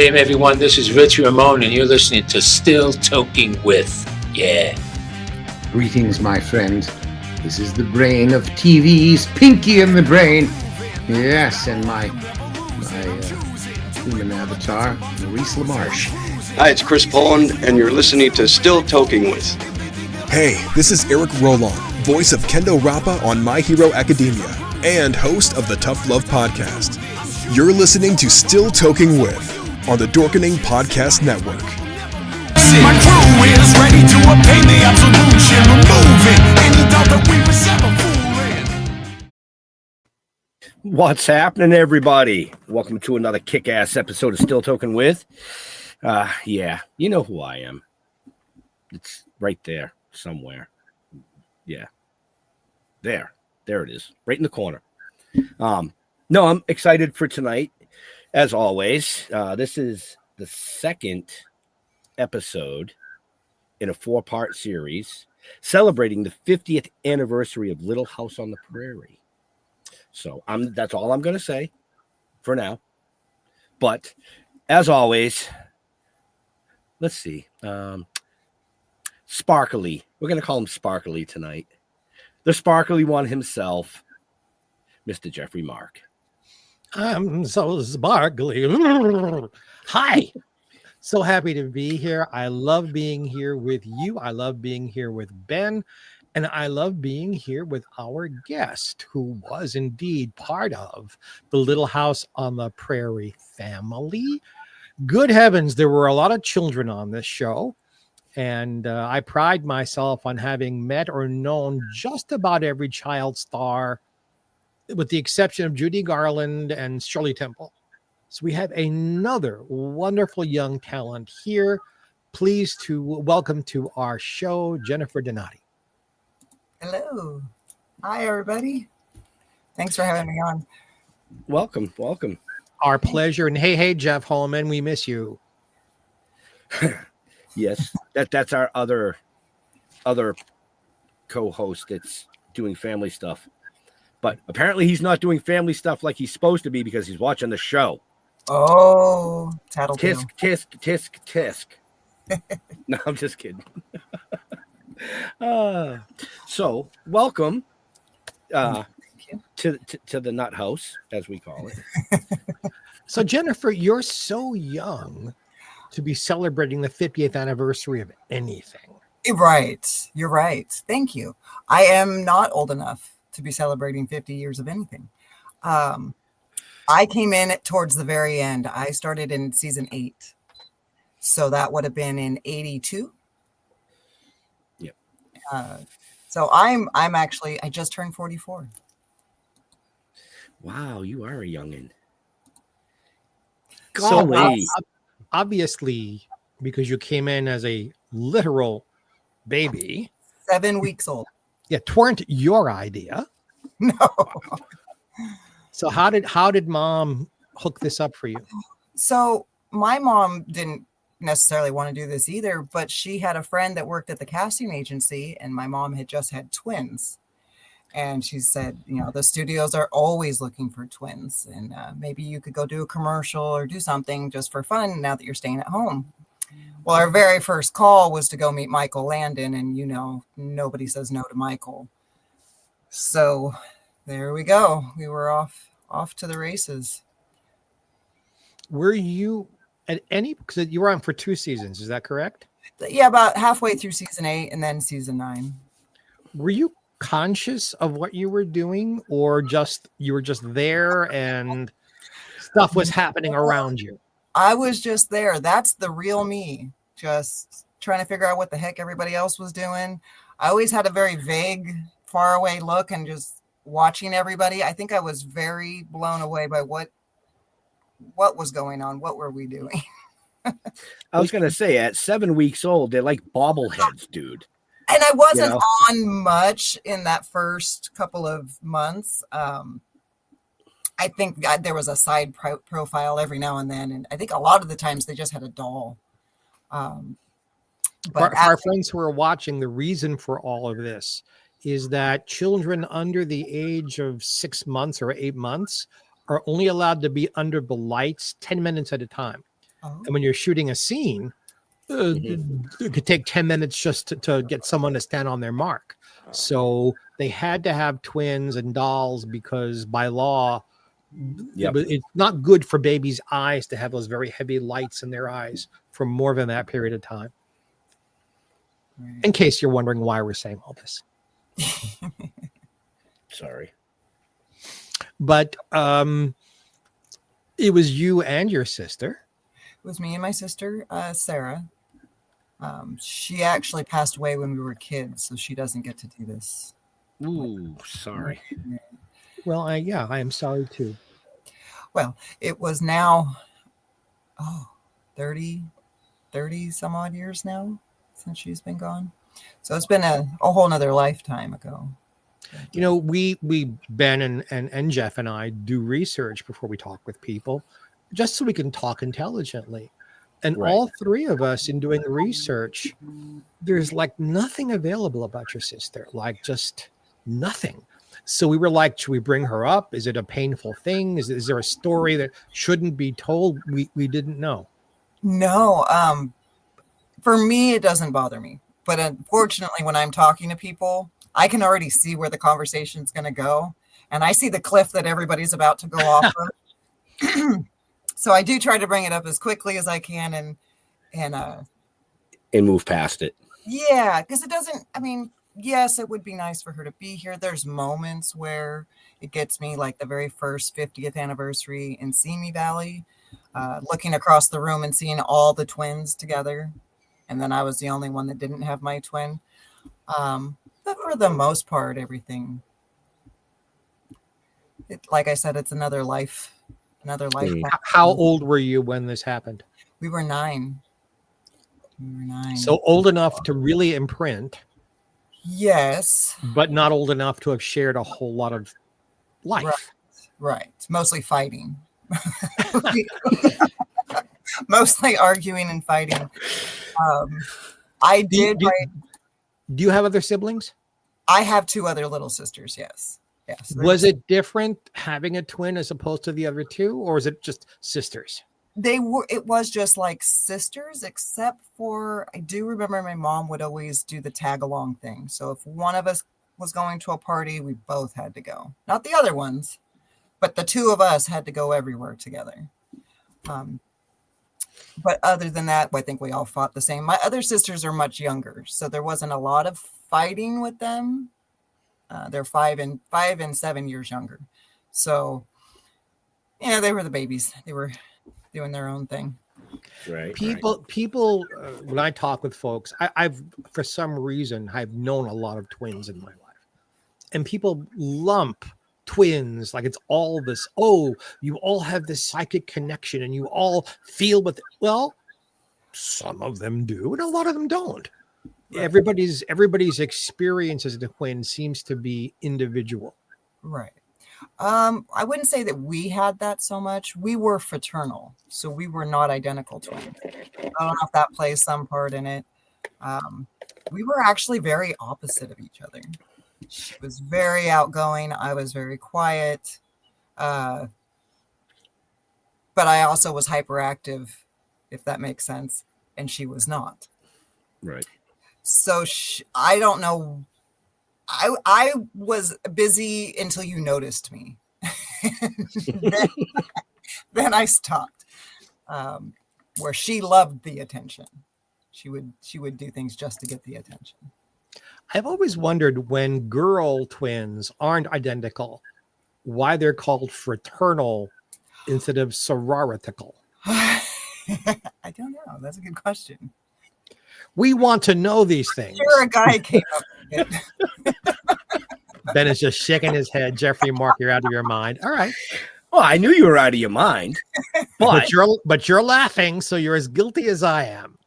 game, everyone. This is Rich Ramon, and you're listening to Still Toking With. Yeah. Greetings, my friend. This is the brain of TV's Pinky and the Brain. Yes, and my human avatar, Maurice LaMarche. Hi, it's Chris Poland, and you're listening to Still Toking With. Hey, this is Eric Roland, voice of Kendo Rappa on My Hero Academia, and host of the Tough Love Podcast. You're listening to Still Toking With on the Dorkening Podcast Network. My crew is ready to obtain the absolution, removing any doubt that we were ever fooling. What's happening, everybody? Welcome to another kick-ass episode of Still Toking With. Yeah, you know who I am. It's right there somewhere. Yeah. There it is, right in the corner. No, I'm excited for tonight, as always. This is the second episode in a 4-part series celebrating the 50th anniversary of Little House on the Prairie. So that's all I'm going to say for now. But as always, let's see. Sparkly. We're going to call him Sparkly tonight. The sparkly one himself, Mr. Jeffrey Mark. I'm so sparkly. Hi. So happy to be here. I love being here with you. I love being here with Ben. And I love being here with our guest, who was indeed part of the Little House on the Prairie family. Good heavens, there were a lot of children on this show. And I pride myself on having met or known just about every child star, with the exception of Judy Garland and Shirley Temple. So we have another wonderful young talent here. Pleased to welcome to our show, Jennifer Donati. Hello. Hi, everybody. Thanks for having me on. Welcome. Our pleasure. And hey, Jeff Holman, we miss you. Yes, that's our other co-host that's doing family stuff. But apparently he's not doing family stuff like he's supposed to be because he's watching the show. Oh, tattletale. Tisk. No, I'm just kidding. So welcome to the Nut House, as we call it. So Jennifer, you're so young to be celebrating the 50th anniversary of anything. Right. You're right. Thank you. I am not old enough to be celebrating 50 years of anything. I came in towards the very end. I started in season 8. So that would have been in 82. Yep. So I'm actually, I just turned 44. Wow, you are a youngin'. Golly. So obviously, because you came in as a literal baby. 7 weeks old. Yeah, it weren't your idea. No. So how did mom hook this up for you? So my mom didn't necessarily want to do this either, but she had a friend that worked at the casting agency, and my mom had just had twins. And she said, the studios are always looking for twins, and maybe you could go do a commercial or do something just for fun now that you're staying at home. Well, our very first call was to go meet Michael Landon, and nobody says no to Michael. So there we go. We were off to the races. Were you at any, because you were on for 2 seasons, is that correct? Yeah, about halfway through season 8 and then season 9. Were you conscious of what you were doing, or you were just there and stuff was happening around you? I was just there. That's the real me, just trying to figure out what the heck everybody else was doing. I always had a very vague, far away look and just watching everybody. I think I was very blown away by what was going on. What were we doing? I was going to say, at 7 weeks old, they're like bobbleheads, dude. And I wasn't on much in that first couple of months. I think there was a side profile every now and then. And I think a lot of the times they just had a doll. But our friends who are watching, the reason for all of this is that children under the age of 6 months or 8 months are only allowed to be under the lights 10 minutes at a time. Oh. And when you're shooting a scene, it could take 10 minutes just to get someone to stand on their mark. So they had to have twins and dolls because by law, it's not good for babies' eyes to have those very heavy lights in their eyes for more than that period of time. Right. In case you're wondering why we're saying all this. Sorry. But it was you and your sister. It was me and my sister, Sarah. She actually passed away when we were kids, so she doesn't get to do this. Ooh, sorry. Well, I am sorry too. Well, it was now 30 some odd years now since she's been gone. So it's been a whole nother lifetime ago. You know, we Ben and Jeff and I do research before we talk with people, just so we can talk intelligently. And all three of us, in doing research, there's like nothing available about your sister, like just nothing. So we were like, should we bring her up? Is it a painful thing? Is there a story that shouldn't be told? We didn't know. No, for me, it doesn't bother me. But unfortunately, when I'm talking to people, I can already see where the conversation's going to go. And I see the cliff that everybody's about to go off of. So I do try to bring it up as quickly as I can and move past it. Yeah, because it doesn't, I mean, yes, it would be nice for her to be here. There's moments where it gets me, like the very first 50th anniversary in Simi Valley, looking across the room and seeing all the twins together. And then I was the only one that didn't have my twin. But for the most part, everything, like I said, it's another life. How old were you when this happened? We were 9. So old enough to really imprint. Yes. But not old enough to have shared a whole lot of life. Right. Mostly fighting. Mostly arguing and fighting. Do you have other siblings? I have 2 other little sisters, yes. Yes. Was it different having a twin as opposed to the other 2, or is it just sisters? It was just like sisters, except for I do remember my mom would always do the tag along thing. So if one of us was going to a party, we both had to go. Not the other ones, but the 2 of us had to go everywhere together. But other than that, I think we all fought the same. My other sisters are much younger, so there wasn't a lot of fighting with them. They're 5 and 7 years younger. So, yeah, they were the babies. They were doing their own thing. Right. People, when I talk with folks, I've, for some reason, I've known a lot of twins in my life. And people lump twins like it's all this, you all have this psychic connection and you all feel with it. Well, some of them do, and a lot of them don't. Right. Everybody's experience as a twin seems to be individual. Right. I wouldn't say that we had that so much. We were fraternal, so we were not identical twins. I don't know if that plays some part in it. We were actually very opposite of each other. She was very outgoing. I was very quiet. But I also was hyperactive, if that makes sense. And she was not. Right. So I don't know. I was busy until you noticed me. then I stopped. Where she loved the attention. She would do things just to get the attention. I've always wondered when girl twins aren't identical, why they're called fraternal instead of sororitical. I don't know. That's a good question. We want to know these things. Sure, a guy came up with it. Ben is just shaking his head. Jeffrey, Mark, you're out of your mind. All right. Well, I knew you were out of your mind. But you're laughing, so you're as guilty as I am.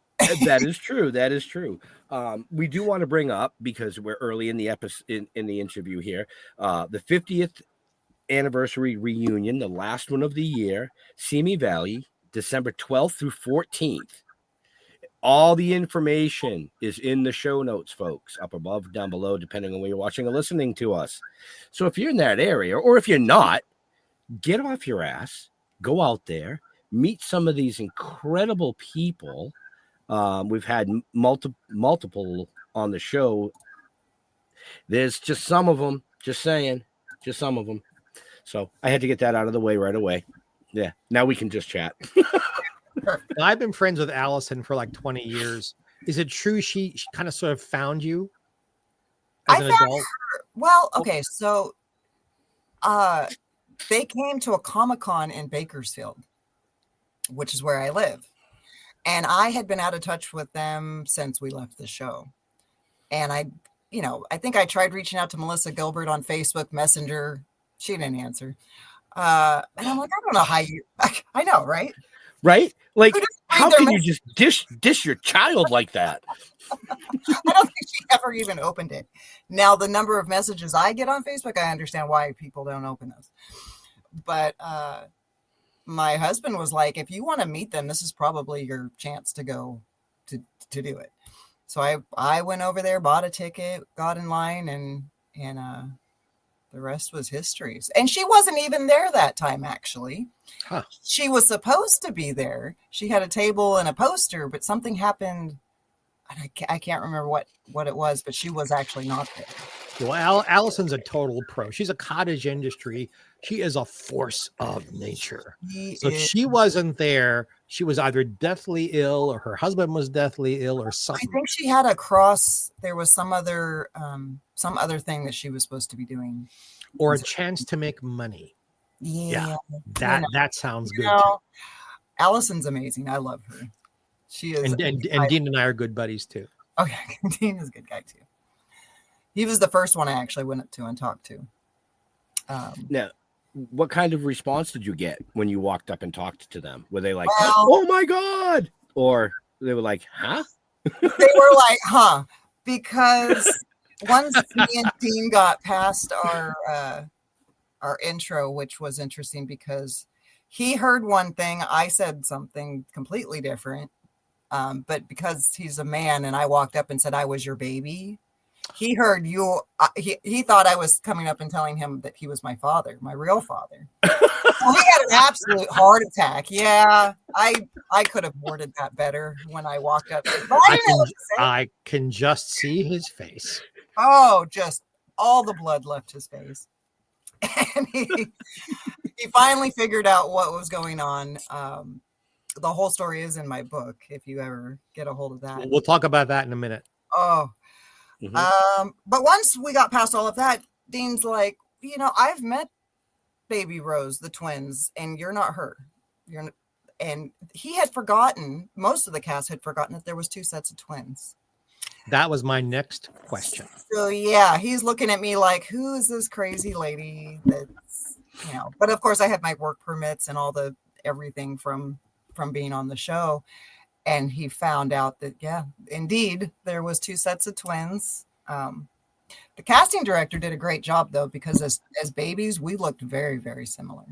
That is true. That is true. We do want to bring up, because we're early in the episode in the interview here, the 50th anniversary reunion, the last one of the year, Simi Valley, December 12th through 14th. All the information is in the show notes, folks, up above, down below, depending on where you're watching or listening to us. So if you're in that area, or if you're not, get off your ass, go out there, meet some of these incredible people. We've had multiple on the show. There's just some of them, just saying, just some of them. So I had to get that out of the way right away. Yeah. Now we can just chat. Now, I've been friends with Allison for like 20 years. Is it true she kind of sort of found you as an adult? Well, okay. So they came to a Comic-Con in Bakersfield, which is where I live. And I had been out of touch with them since we left the show. And I think I tried reaching out to Melissa Gilbert on Facebook Messenger. She didn't answer. And I'm like, I don't know how you, I know, right? Right? Like, how can you just dish your child like that? I don't think she ever even opened it. Now, the number of messages I get on Facebook, I understand why people don't open those. But my husband was like, if you want to meet them, this is probably your chance to go to do it. So I went over there, bought a ticket, got in line, and the rest was history. And she wasn't even there that time, actually. Huh. She was supposed to be there. She had a table and a poster, but something happened. And I can't remember what it was, but she was actually not there. Well, Allison's a total pro. She's a cottage industry. She is a force of nature. If she wasn't there, she was either deathly ill or her husband was deathly ill or something. I think she had a cross. There was some other thing that she was supposed to be doing. Or a chance to make money. Yeah. That sounds good. Allison's amazing. I love her. She is. And Dean and I are good buddies too. Okay. Dean is a good guy too. He was the first one I actually went up to and talked to. Now, what kind of response did you get when you walked up and talked to them? Were they like, oh my God? Or they were like, huh? They were like, huh? Because once me and Dean got past our intro, which was interesting because he heard one thing, I said something completely different. But because he's a man and I walked up and said, I was your baby, he heard you. He thought I was coming up and telling him that he was my father, my real father. So he had an absolute heart attack. Yeah, I could have worded that better when I walked up. But I can just see his face. Oh, just all the blood left his face. And he finally figured out what was going on. The whole story is in my book, if you ever get a hold of that. We'll talk about that in a minute. Oh. Mm-hmm. But once we got past all of that, Dean's like, I've met baby Rose, the twins, and you're not her. And he had forgotten, most of the cast had forgotten that there was two sets of twins. That was my next question. So yeah, he's looking at me like, who is this crazy lady that's, but of course I had my work permits and all the everything from being on the show. And he found out that, yeah, indeed, there was two sets of twins. The casting director did a great job, though, because as babies, we looked very, very similar.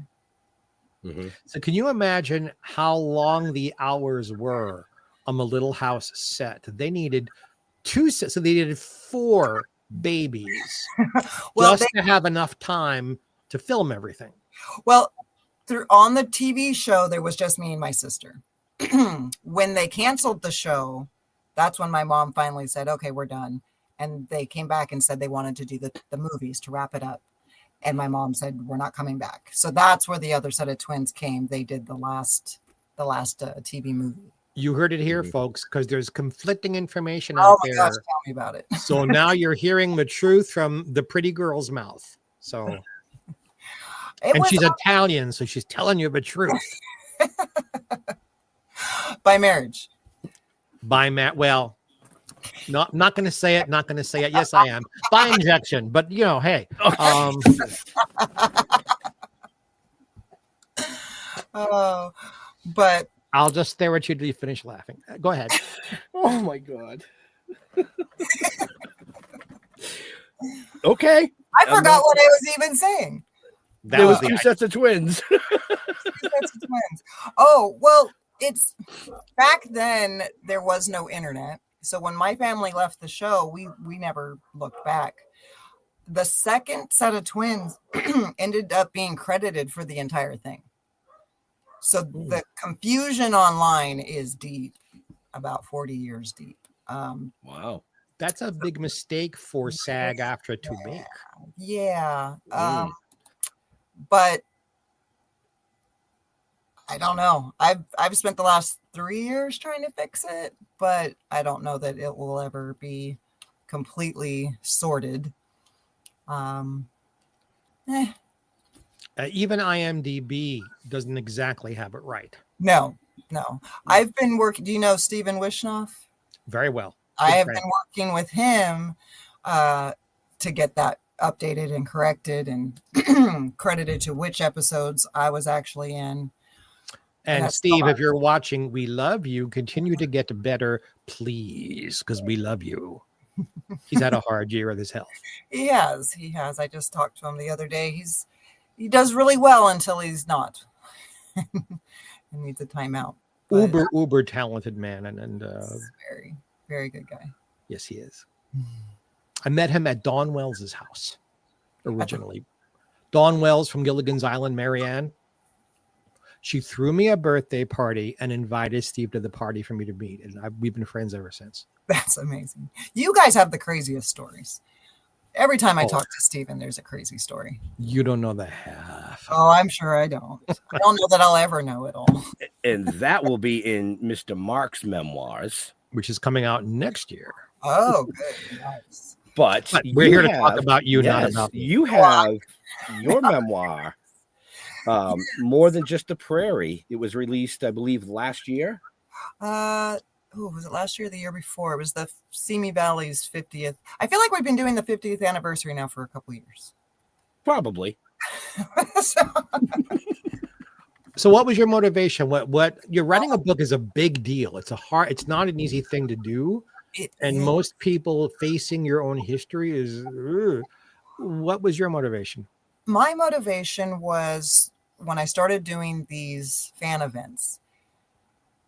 Mm-hmm. So can you imagine how long the hours were on the Little House set? They needed two sets, so they needed 4 babies to have enough time to film everything. Well, on the TV show, there was just me and my sister. When they canceled the show, that's when my mom finally said, okay, we're done. And they came back and said they wanted to do the movies to wrap it up. And my mom said, we're not coming back. So that's where the other set of twins came. They did the last TV movie. You heard it here, folks, because there's conflicting information out there. Oh my gosh, tell me about it. So now you're hearing the truth from the pretty girl's mouth. So, and she's Italian, so she's telling you the truth. By marriage. Well, not going to say it. Not going to say it. Yes, I am. By injection. But, hey. But I'll just stare at you till you finish laughing. Go ahead. Oh, my God. Okay. I forgot what I was even saying. There was 2 sets of twins. 2 sets of twins. Oh, well. It's back then there was no internet. So when my family left the show, we never looked back. The second set of twins ended up being credited for the entire thing. So the confusion online is deep, about 40 years deep. Wow. That's a big mistake for SAG-AFTRA to make. Yeah. But I don't know. I've spent the last 3 years trying to fix it, but I don't know that it will ever be completely sorted. Even IMDb doesn't exactly have it right. No. I've been working. Do you know Stephen Wishnoff? Very well. I have been working with him to get that updated and corrected and credited to which episodes I was actually in. And Steve, if you're watching, we love you. Continue to get better, please, because we love you. He's had a hard year with his health. He has. I just talked to him the other day. He does really well until he's not. He needs a timeout. But, uber talented man, and very, very good guy. Yes, he is. I met him at Dawn Wells's house originally. Dawn Wells from Gilligan's Island, Marianne. She threw me a birthday party and invited Steve to the party for me to meet, and we've been friends ever since. That's amazing. You guys have the craziest stories. Every time I talk to Steven, there's a crazy story. You don't know the half. Oh, I'm sure I don't. I don't know that I'll ever know it all. And that will be in Mr. Mark's memoirs, which is coming out next year. Oh, good. Nice. But we're here to talk about you, not about me. You have your memoir, More Than Just The Prarie. It was released, I believe, last year. Was it last year or the year before? It was the Simi Valley's 50th. I feel like we've been doing the 50th anniversary now for a couple of years. Probably. So what was your motivation? What you're writing a book is a big deal. It's not an easy thing to do. Most people facing your own history is, what was your motivation? My motivation was when I started doing these fan events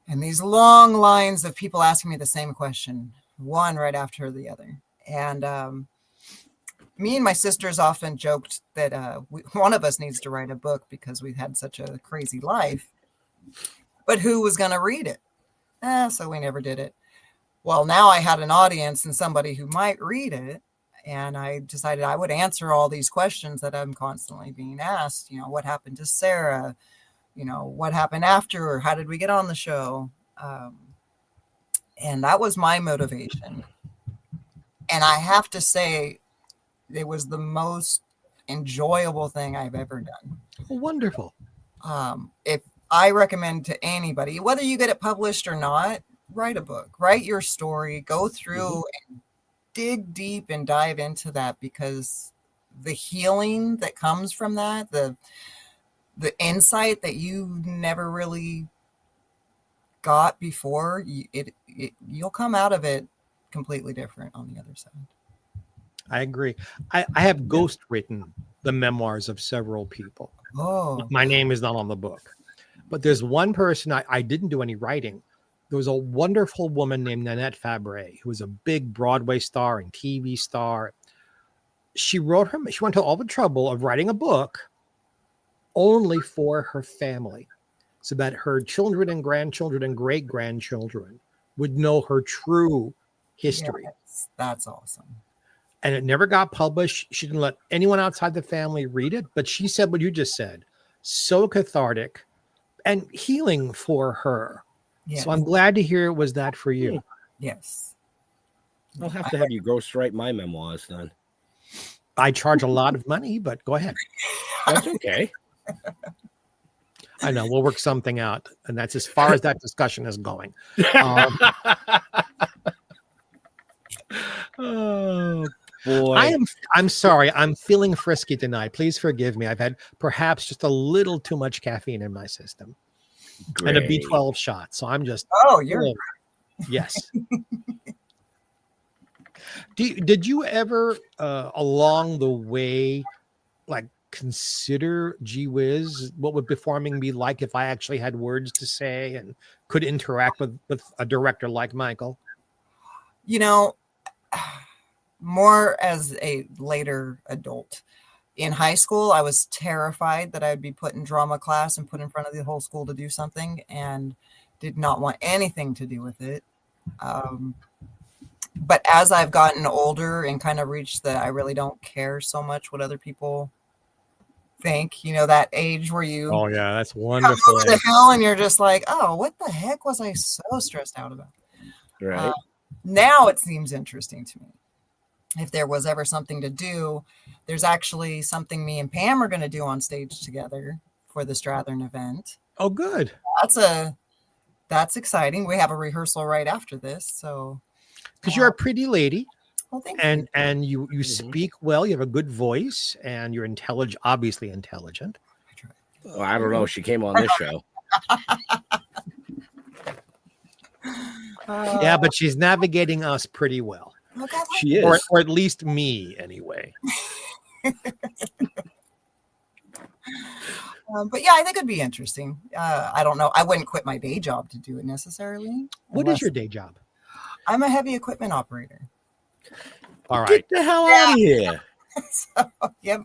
and these long lines of people asking me the same question, one right after the other. And me and my sisters often joked that one of us needs to write a book because we've had such a crazy life. But who was going to read it? So we never did it. Well, now I had an audience and somebody who might read it. And I decided I would answer all these questions that I'm constantly being asked. You know, what happened to Sarah? You know, what happened after, or how did we get on the show? And that was my motivation. And I have to say, it was the most enjoyable thing I've ever done. Wonderful. If I recommend to anybody, whether you get it published or not, write a book, write your story, go through and dig deep and dive into that, because the healing that comes from that, the insight that you never really got before, you'll come out of it completely different on the other side. I agree. I have ghost written the memoirs of several people. Oh, my name is not on the book, but there's one person I didn't do any writing. There was a wonderful woman named Nanette Fabray, who was a big Broadway star and TV star. She went to all the trouble of writing a book only for her family, so that her children and grandchildren and great-grandchildren would know her true history. Yes, that's awesome. And it never got published. She didn't let anyone outside the family read it, but she said what you just said. So cathartic and healing for her. Yes. So I'm glad to hear it was that for you. Yes. I'll have to have you ghostwrite my memoirs then. I charge a lot of money, but go ahead. That's okay. I know. We'll work something out. And that's as far as that discussion is going. Oh, boy. I'm sorry. I'm feeling frisky tonight. Please forgive me. I've had perhaps just a little too much caffeine in my system. Great. And a B12 shot. So I'm just. Oh, you're. Yes. Did you ever, along the way, like consider, gee whiz, what would performing be like if I actually had words to say and could interact with a director like Michael? You know, more as a later adult, In high school, I was terrified that I'd be put in drama class and put in front of the whole school to do something, and did not want anything to do with it. But as I've gotten older and kind of reached that I really don't care so much what other people think, you know, that age where you Oh yeah, that's come wonderful. over the hill and you're just like, oh, what the heck was I so stressed out about? Right. Now it seems interesting to me. If there was ever something to do, there's actually something me and Pam are going to do on stage together for the Strathern event. Oh, good. That's exciting. We have a rehearsal right after this, so Because you're a pretty lady. well, thank And you. and you speak well. You have a good voice, and you're intelligent. Obviously intelligent. Well, I don't know. She came on this show. Yeah, but she's navigating us pretty well, Look, I like She is. or at least me anyway. but yeah, I think it'd be interesting. I don't know. I wouldn't quit my day job to do it necessarily. What is your day job? I'm a heavy equipment operator. All right. Get the hell out of here. So, yep.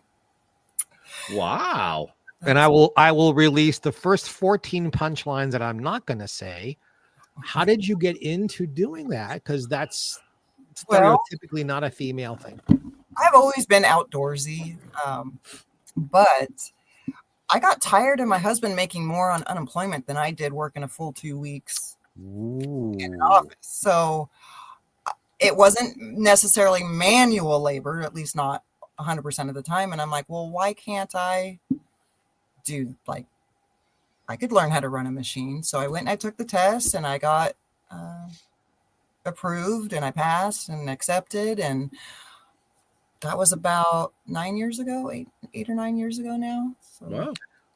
Wow. And I will release the first 14 punchlines that I'm not going to say. How did you get into doing that? Because that's Well- stereotypically not a female thing. I've always been outdoorsy, but I got tired of my husband making more on unemployment than I did working a full 2 weeks in an office. So it wasn't necessarily manual labor, at least not 100% of the time. And I'm like, well, why can't I do, like, I could learn how to run a machine. So I went and I took the test and I got approved and I passed and accepted. And that was about 9 years ago, eight or 9 years ago now. So. Wow.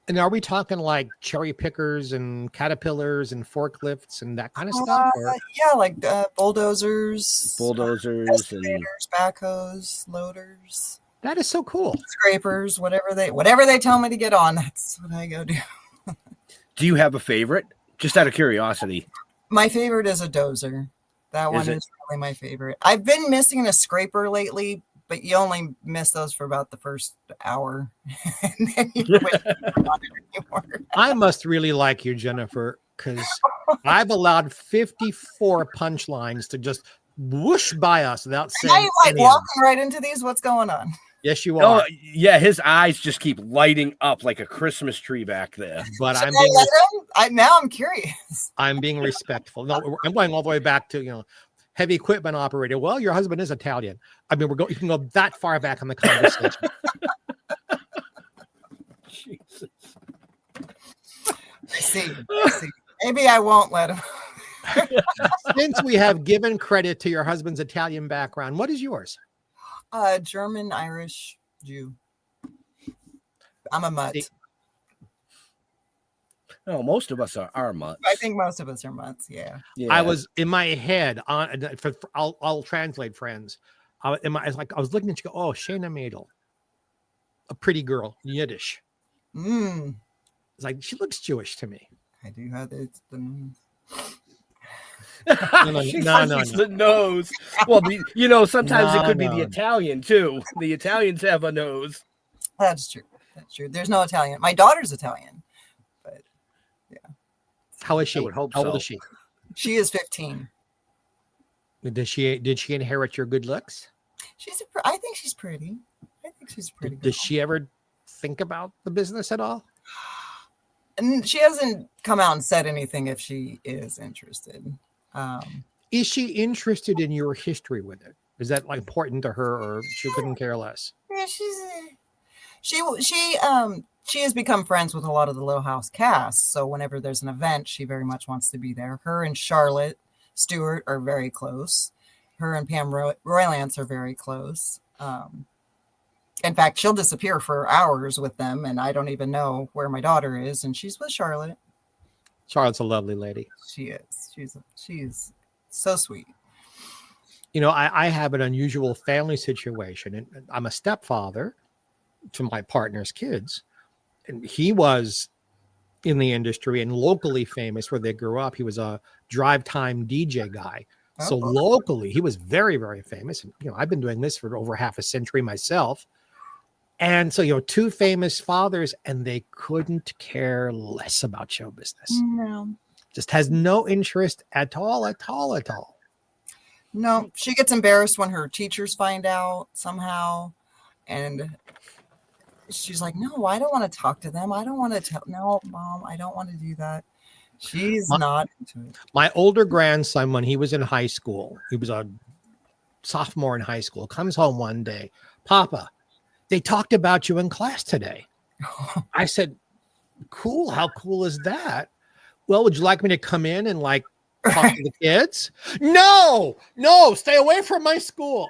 And are we talking like cherry pickers and caterpillars and forklifts and that kind of stuff? Or? Yeah, like bulldozers, Bulldozers and excavators, backhoes, loaders, That is so cool. scrapers, whatever they tell me to get on, that's what I go do. do you have a favorite? Just out of curiosity. My favorite is a dozer. That one is really my favorite. I've been missing a scraper lately, but you only miss those for about the first hour. And then you quit on it anymore. I must really like you, Jennifer, because I've allowed 54 punchlines to just whoosh by us without saying Now you like any of them. walking right into these. What's going on? Yes, you Oh, are. yeah. His eyes just keep lighting up like a Christmas tree back there. But Should I'm I being let him? Now I'm curious. I'm being respectful. No, I'm going all the way back to heavy equipment operator. Well, your husband is Italian. I mean, you can go that far back in the conversation. Jesus. I see. Maybe I won't let him. Since we have given credit to your husband's Italian background, what is yours? German, Irish, Jew. I'm a mutt. See- Oh, most of us are mutts. I think most of us are mutts. Yeah. Yeah. I was in my head on. I'll translate, friends. I was looking at you. Go, oh, Shayna Madel, a pretty girl, Yiddish. It's like she looks Jewish to me. I do have it. No. The nose. Well, sometimes it could be No. the Italian too. The Italians have a nose. That's true. There's no Italian. My daughter's Italian, but How is she? would hope How old so. is she? she is 15. Did she inherit your good looks? I think she's pretty. I think she's pretty. Does she ever think about the business at all? And she hasn't come out and said anything if she is interested. Is she interested in your history with it? Is that like important to her, or she couldn't care less? Yeah, she has become friends with a lot of the Little House cast. So whenever there's an event, she very much wants to be there. Her and Charlotte Stewart are very close. Her and Pam Roylance are very close. In fact, she'll disappear for hours with them, and I don't even know where my daughter is. And she's with Charlotte. Charlotte's a lovely lady. She is. She's so sweet. I have an unusual family situation, and I'm a stepfather to my partner's kids, and he was in the industry and locally famous where they grew up. He was a drive time DJ guy. So locally, he was very, very famous. And, I've been doing this for over half a century myself. And so, two famous fathers, and they couldn't care less about show business. No. Just has no interest at all. No, she gets embarrassed when her teachers find out somehow. And she's like, no, I don't want to talk to them. I don't want to tell. No, Mom, I don't want to do that. She's not into it. My older grandson, when he was in high school, he was a sophomore in high school, comes home one day, Papa, they talked about you in class today. I said, cool. How cool is that? Well, would you like me to come in and like talk to the kids? No, stay away from my school.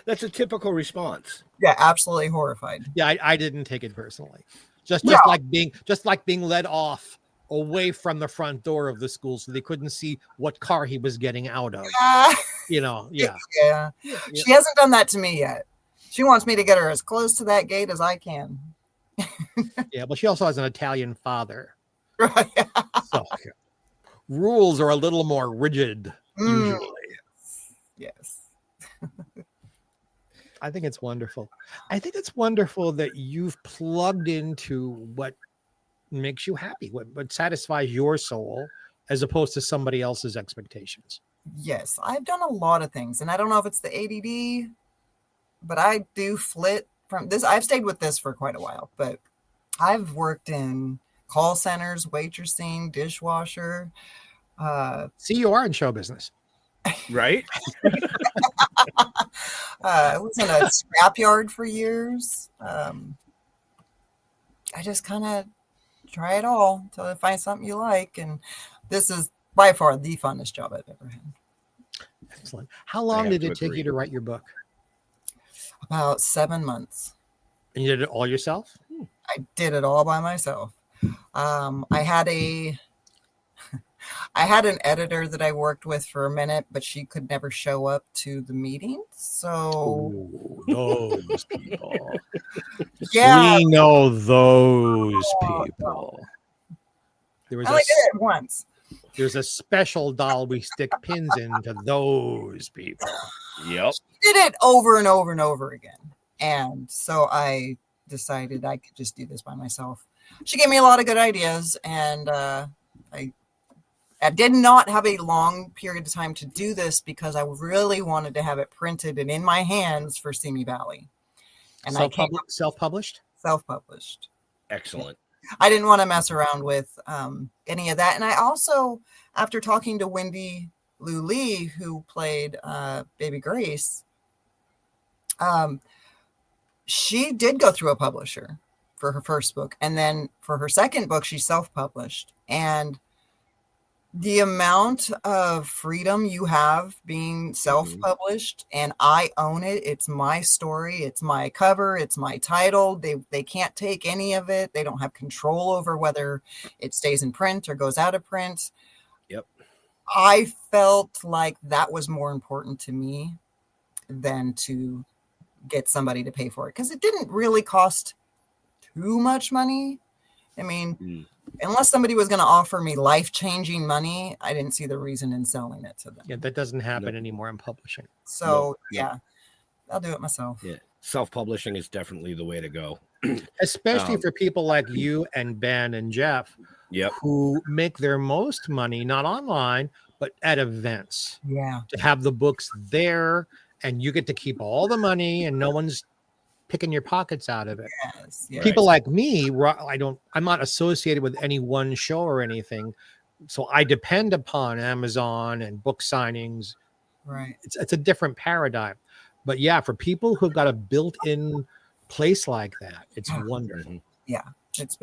That's a typical response. Yeah, absolutely horrified. Yeah, I didn't take it personally. Just No. like being led off away from the front door of the school so they couldn't see what car he was getting out of. Yeah. Yeah. She hasn't done that to me yet. She wants me to get her as close to that gate as I can. Yeah, but she also has an Italian father. Right. So rules are a little more rigid usually. Yes. I think it's wonderful. I think it's wonderful that you've plugged into what makes you happy, what satisfies your soul, as opposed to somebody else's expectations. Yes, I've done a lot of things, and I don't know if it's the ADD, but I do flit from this. I've stayed with this for quite a while, but I've worked in call centers, waitressing, dishwasher. See, you are in show business. Right? I was in a scrapyard for years. I just kind of try it all until I find something you like. And this is by far the funnest job I've ever had. Excellent. How long did it take you to write your book? About 7 months. And you did it all yourself? I did it all by myself. I had an editor that I worked with for a minute, but she could never show up to the meetings. So those people. Yeah. We know those people. There was I only did it once. There's a special doll we stick pins into those people. Yep. Did it over and over and over again. And so I decided I could just do this by myself. She gave me a lot of good ideas, and I did not have a long period of time to do this because I really wanted to have it printed and in my hands for Simi Valley. And self-published? Self-published. Excellent. I didn't want to mess around with any of that. And I also, after talking to Wendy Lou Lee, who played Baby Grace, she did go through a publisher for her first book. And then for her second book, she self-published. And the amount of freedom you have being self-published, and I own it. It's my story. It's my cover. It's my title. They can't take any of it. They don't have control over whether it stays in print or goes out of print. Yep. I felt like that was more important to me than to get somebody to pay for it, because it didn't really cost too much money. I mean, unless somebody was going to offer me life-changing money, I didn't see the reason in selling it to them. Yeah, that doesn't happen anymore in publishing. So, yeah, I'll do it myself. Yeah, self-publishing is definitely the way to go. Especially for people like you and Ben and Jeff, who make their most money, not online, but at events. Yeah. To have the books there, and you get to keep all the money, and no one's picking your pockets out of it. Yes, yes. People like me, I'm not associated with any one show or anything, so I depend upon Amazon and book signings. Right. It's a different paradigm, but yeah, for people who've got a built-in place like that, it's wonderful. Yeah, it's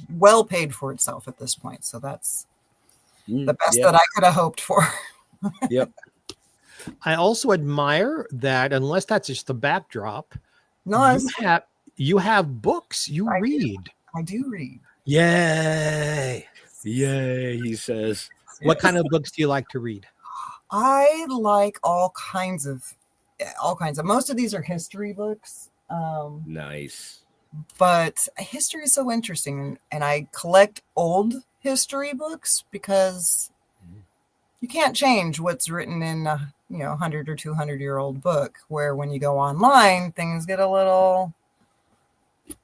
well paid for itself at this point, so that's the best that I could have hoped for. Yep. I also admire that, unless that's just the backdrop, no, you have books you read. I do read. Yay! Yay! He says. What kind of books do you like to read? I like all kinds of. Most of these are history books. Nice. But history is so interesting, and I collect old history books because you can't change what's written in a 100 or 200-year-old book, where when you go online, things get a little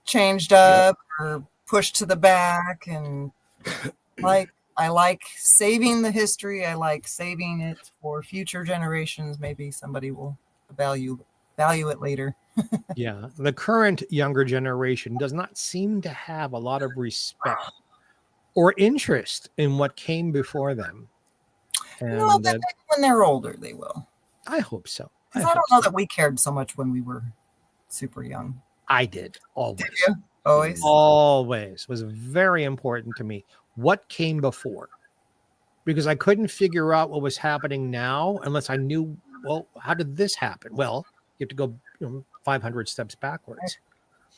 changed up or pushed to the back. And I like saving the history. I like saving it for future generations. Maybe somebody will value it later. Yeah, the current younger generation does not seem to have a lot of respect or interest in what came before them. And No, but maybe when they're older, they will. I hope so. I don't know that we cared so much when we were super young. I did, always. Did you? Always? Always was very important to me. What came before? Because I couldn't figure out what was happening now unless I knew, well, how did this happen? Well, you have to go 500 steps backwards.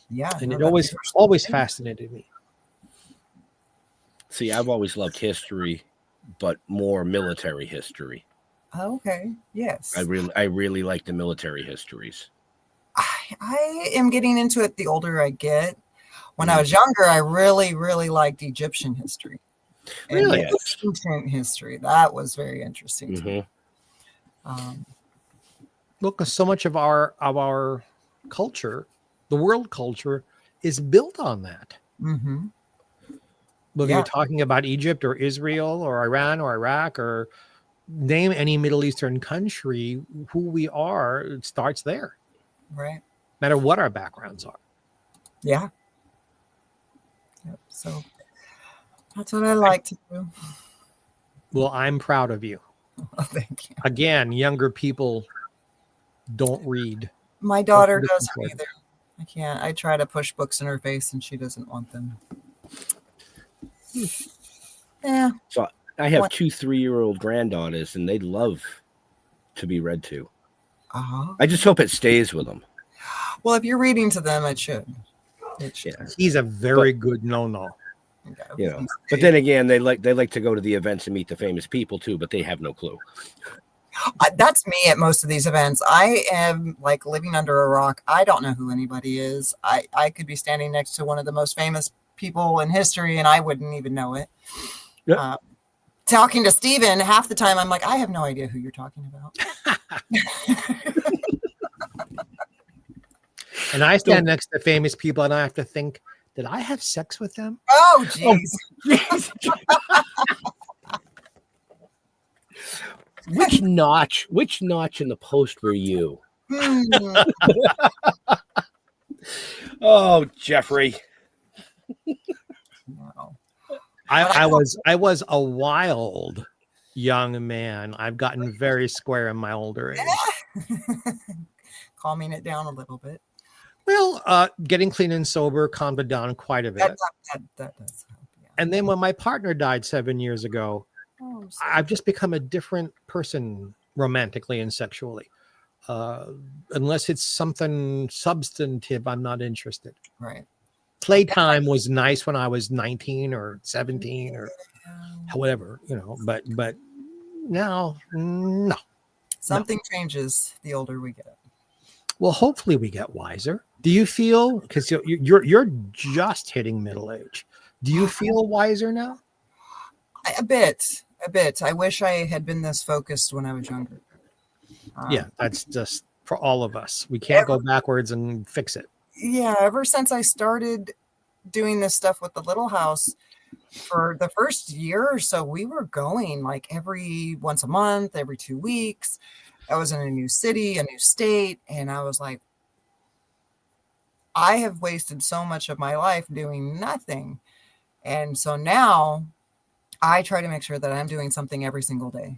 Yeah. And it always fascinated me. See, I've always loved history, but more military history. Okay. Yes. I really like the military histories. I am getting into it the older I get. When I was younger, I really, really liked Egyptian history. Really? And ancient history. That was very interesting to me. Look, 'cause so much of our culture, the world culture, is built on that. Mm-hmm. Whether you're talking about Egypt or Israel or Iran or Iraq or name any Middle Eastern country, who we are, it starts there. Right. No matter what our backgrounds are. Yeah. Yep. So that's what I like to do. Well, I'm proud of you. Oh, thank you. Again, younger people don't read. My daughter doesn't either. I can't. I try to push books in her face and she doesn't want them. Yeah. So I have 2 3-year-old granddaughters, and they love to be read to. Uh-huh. I just hope it stays with them. Well, if you're reading to them, it should. It should. Yeah. He's a very good no-no. But then again, they like to go to the events and meet the famous people too, but they have no clue. That's me at most of these events. I am like living under a rock. I don't know who anybody is. I could be standing next to one of the most famous people in history and I wouldn't even know it. Yep. Talking to Steven, half the time I'm like, I have no idea who you're talking about. And I stand next to famous people and I have to think, did I have sex with them? Oh, jeez. Which notch in the post were you? Oh, Jeffrey. No. I was a wild young man. I've gotten very square in my older age. Calming it down a little bit. Well, getting clean and sober calmed it down quite a bit. That does help. Yeah. And then when my partner died 7 years ago, I've just become a different person romantically and sexually. Unless it's something substantive, I'm not interested. Right. Playtime was nice when I was 19 or 17 or whatever, but now, no. Something changes the older we get. Well, hopefully we get wiser. Do you feel, because you're just hitting middle age, do you feel wiser now? A bit. I wish I had been this focused when I was younger. Yeah, that's just for all of us. We can't go backwards and fix it. Yeah, ever since I started doing this stuff with the little house, for the first year or so, we were going like once a month, every 2 weeks. I was in a new city, a new state, and I was like, I have wasted so much of my life doing nothing. And so now I try to make sure that I'm doing something every single day.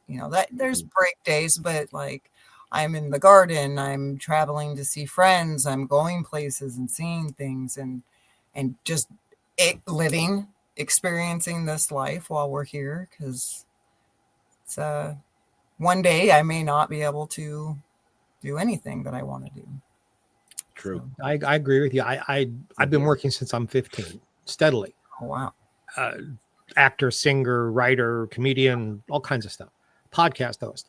That there's break days, but like I'm in the garden, I'm traveling to see friends, I'm going places and seeing things and just living, experiencing this life while we're here, because it's one day I may not be able to do anything that I want to do. True. So, I agree with you. I've been working since I'm 15, steadily. oh wow. Actor, singer, writer, comedian, all kinds of stuff. Podcast host.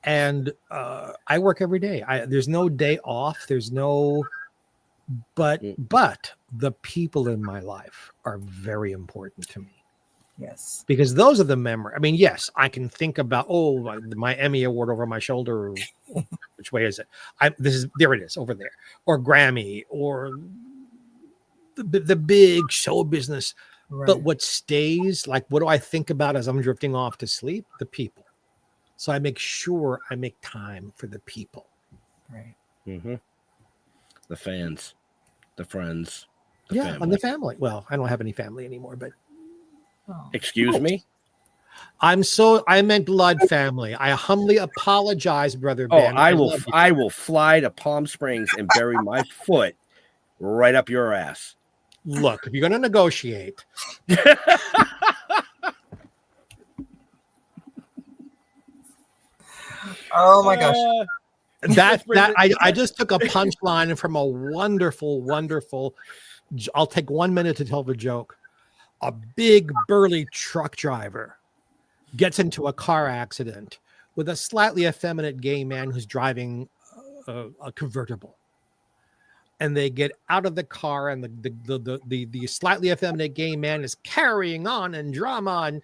And I work every day. There's no day off. There's no, but the people in my life are very important to me. Yes. Because those are the memory. I mean, yes, I can think about my Emmy Award over my shoulder. Which way is it? There it is over there, or Grammy, or the big show business. Right. But what stays, like, what do I think about as I'm drifting off to sleep? The people. So I make sure I make time for the people. Right. Mm-hmm. The fans, the friends, and the family. Well, I don't have any family anymore, but. Oh. Excuse me? I meant blood family. I humbly apologize, Brother Ben. I will fly to Palm Springs and bury my foot right up your ass. Look, if you're going to negotiate. Oh my gosh. I just took a punchline from a wonderful, wonderful. I'll take 1 minute to tell the joke. A big burly truck driver gets into a car accident with a slightly effeminate gay man who's driving a convertible. And they get out of the car, and the slightly effeminate gay man is carrying on and drama and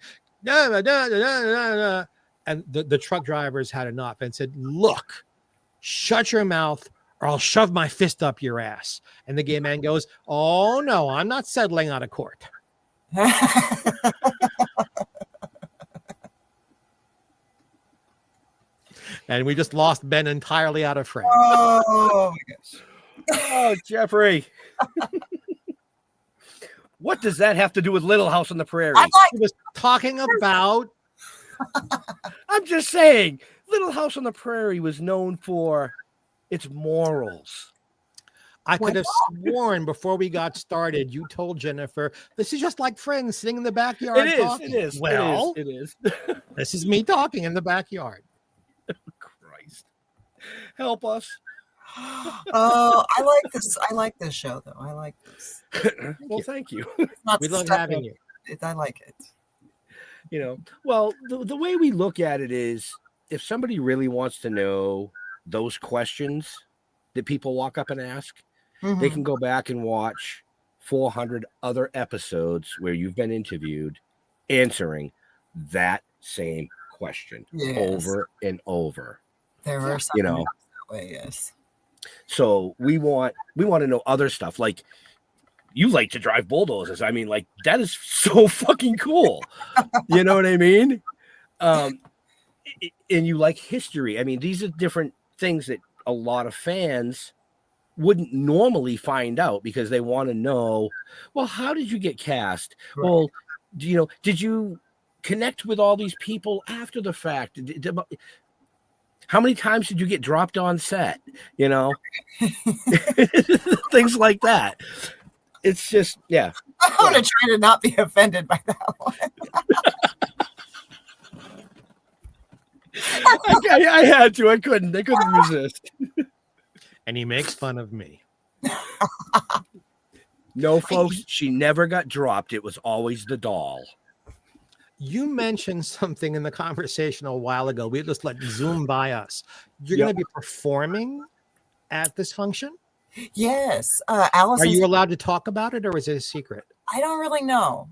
and the truck drivers had enough and said, "Look, shut your mouth or I'll shove my fist up your ass." And the gay man goes, "Oh no, I'm not settling out of court." And we just lost Ben entirely out of frame. Oh my gosh. Oh, Jeffrey. What does that have to do with Little House on the Prairie? He was talking about. I'm just saying, Little House on the Prairie was known for its morals. I could have sworn before we got started, you told Jennifer, this is just like friends sitting in the backyard. It is. Well, it is. This is me talking in the backyard. Christ. Help us. Oh, I like this show though. I like this. Well, thank you. We love having you. I like it. You know, well, the way we look at it is, if somebody really wants to know those questions that people walk up and ask, they can go back and watch 400 other episodes where you've been interviewed answering that same question over and over. There are some, that way, yes. So we want to know other stuff. Like, you like to drive bulldozers. I mean, like, that is so fucking cool. You know what I mean? And you like history. I mean, these are different things that a lot of fans wouldn't normally find out, because they want to know, well, how did you get cast? Right. Well, did you connect with all these people after the fact? How many times did you get dropped on set? Things like that. It's just, yeah. I'm going to try to not be offended by that one. I had to. I couldn't resist. And he makes fun of me. No, folks, she never got dropped. It was always the doll. You mentioned something in the conversation a while ago. We just let zoom by us. You're going to be performing at this function? Yes. Allison. Are you allowed to talk about it, or is it a secret? I don't really know.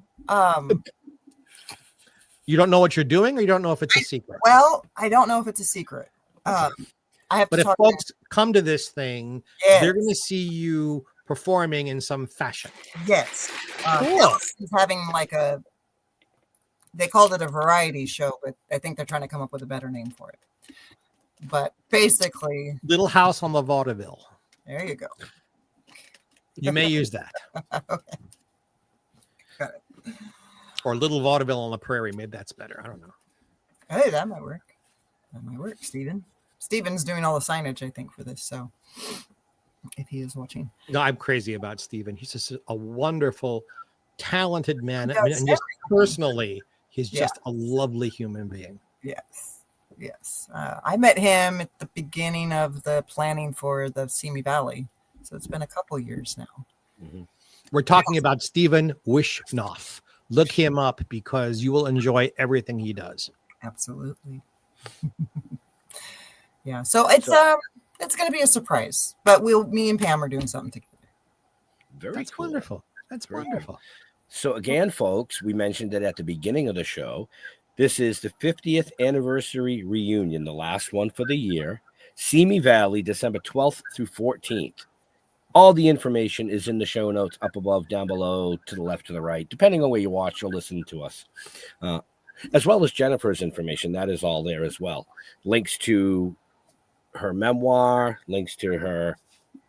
You don't know what you're doing, or you don't know if it's a secret? Well, I don't know if it's a secret. I have but to if talk folks come to this thing, they're going to see you performing in some fashion. Yes. Cool. Allison's having they called it a variety show, but I think they're trying to come up with a better name for it. But basically, Little House on the Vaudeville. There you go. You may use that. Okay. Got it. Or Little Vaudeville on the Prairie. Maybe that's better. I don't know. Hey, that might work. Steven. Steven's doing all the signage, I think, for this. So if he is watching. No, I'm crazy about Steven. He's just a wonderful, talented man. And just personally, he's just a lovely human being. Yes. I met him at the beginning of the planning for the Simi Valley. So it's been a couple years now. Mm-hmm. We're talking about Stephen Wishnoff. Look him up, because you will enjoy everything he does. Absolutely. Yeah. So it's going to be a surprise, but me and Pam are doing something together. Very That's cool. wonderful. That's wonderful. So again, folks, we mentioned it at the beginning of the show. This is the 50th anniversary reunion, the last one for the year. Simi Valley, December 12th through 14th. All the information is in the show notes, up above, down below, to the left, to the right, depending on where you watch or listen to us. As well as Jennifer's information. That is all there as well. Links to her memoir, links to her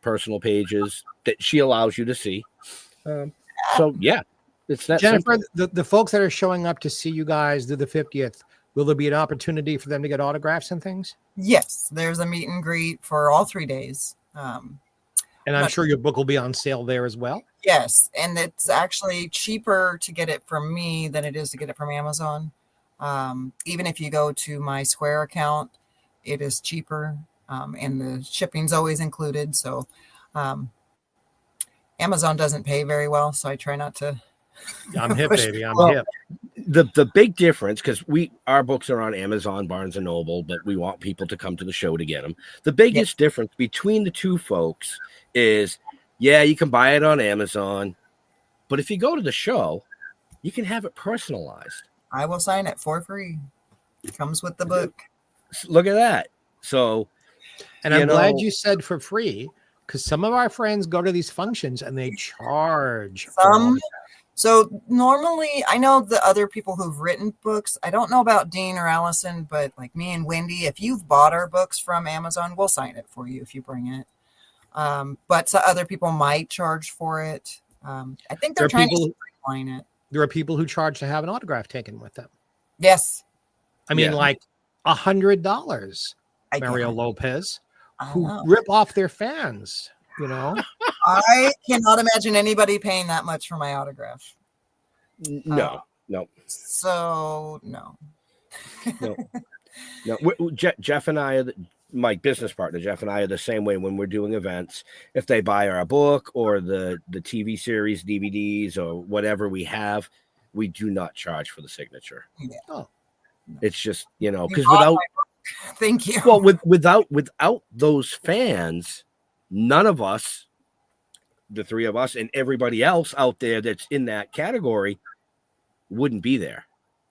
personal pages that she allows you to see. So, yeah, it's that Jennifer, simple. the folks that are showing up to see you guys do the 50th, will there be an opportunity for them to get autographs and things? Yes, there's a meet and greet for all 3 days. And I'm sure your book will be on sale there as well. Yes, and it's actually cheaper to get it from me than it is to get it from Amazon. Even if you go to my Square account, it is cheaper, and the shipping's always included. So Amazon doesn't pay very well, so I try not to. I'm hip, baby. I'm hip. The big difference, because our books are on Amazon, Barnes and Noble, but we want people to come to the show to get them. The biggest difference between the two folks is, yeah, you can buy it on Amazon, but if you go to the show, you can have it personalized. I will sign it for free. It comes with the book. Look at that. So, and I'm glad you said for free, because some of our friends go to these functions and they charge. So normally, I know the other people who've written books. I don't know about Dean or Allison, but like me and Wendy, if you've bought our books from Amazon, we'll sign it for you if you bring it. But so other people might charge for it. I think they're trying to streamline it. There are people who charge to have an autograph taken with them. Yes. I mean, like $100, Mario Lopez, who know. Rip off their fans, you know? I cannot imagine anybody paying that much for my autograph. No. So, no. Jeff and I, my business partner, Jeff and I are the same way when we're doing events. If they buy our book or the TV series, DVDs, or whatever we have, we do not charge for the signature. Yeah. Oh. It's just, because without, thank you. Well, without those fans, none of us, the three of us and everybody else out there that's in that category, wouldn't be there.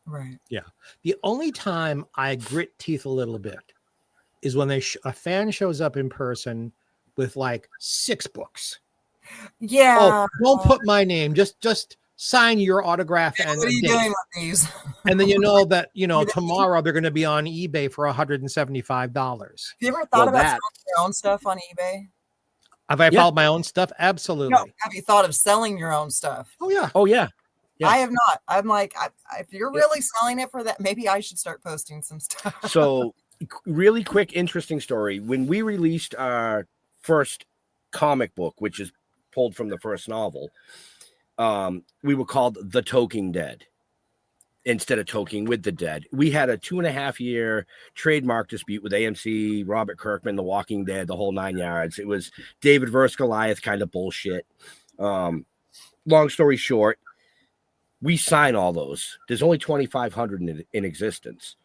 Right. Yeah. The only time I grit teeth a little bit is when a fan shows up in person with like 6 books. Yeah. Oh, don't put my name. Just sign your autograph. Yeah, and what are you doing with these? And then tomorrow they're going to be on eBay for $175. Have you ever thought about selling your own stuff on eBay? Have I followed my own stuff? Absolutely. No, have you thought of selling your own stuff? Oh yeah. Yeah. I have not. I'm like, if you're really selling it for that, maybe I should start posting some stuff. So, really quick, interesting story. When we released our first comic book, which is pulled from the first novel, we were called The Toking Dead instead of Toking with the Dead. We had a 2.5-year trademark dispute with AMC, Robert Kirkman, The Walking Dead, the whole 9 yards. It was David versus Goliath kind of bullshit. Long story short, we sign all those. There's only 2,500 in existence.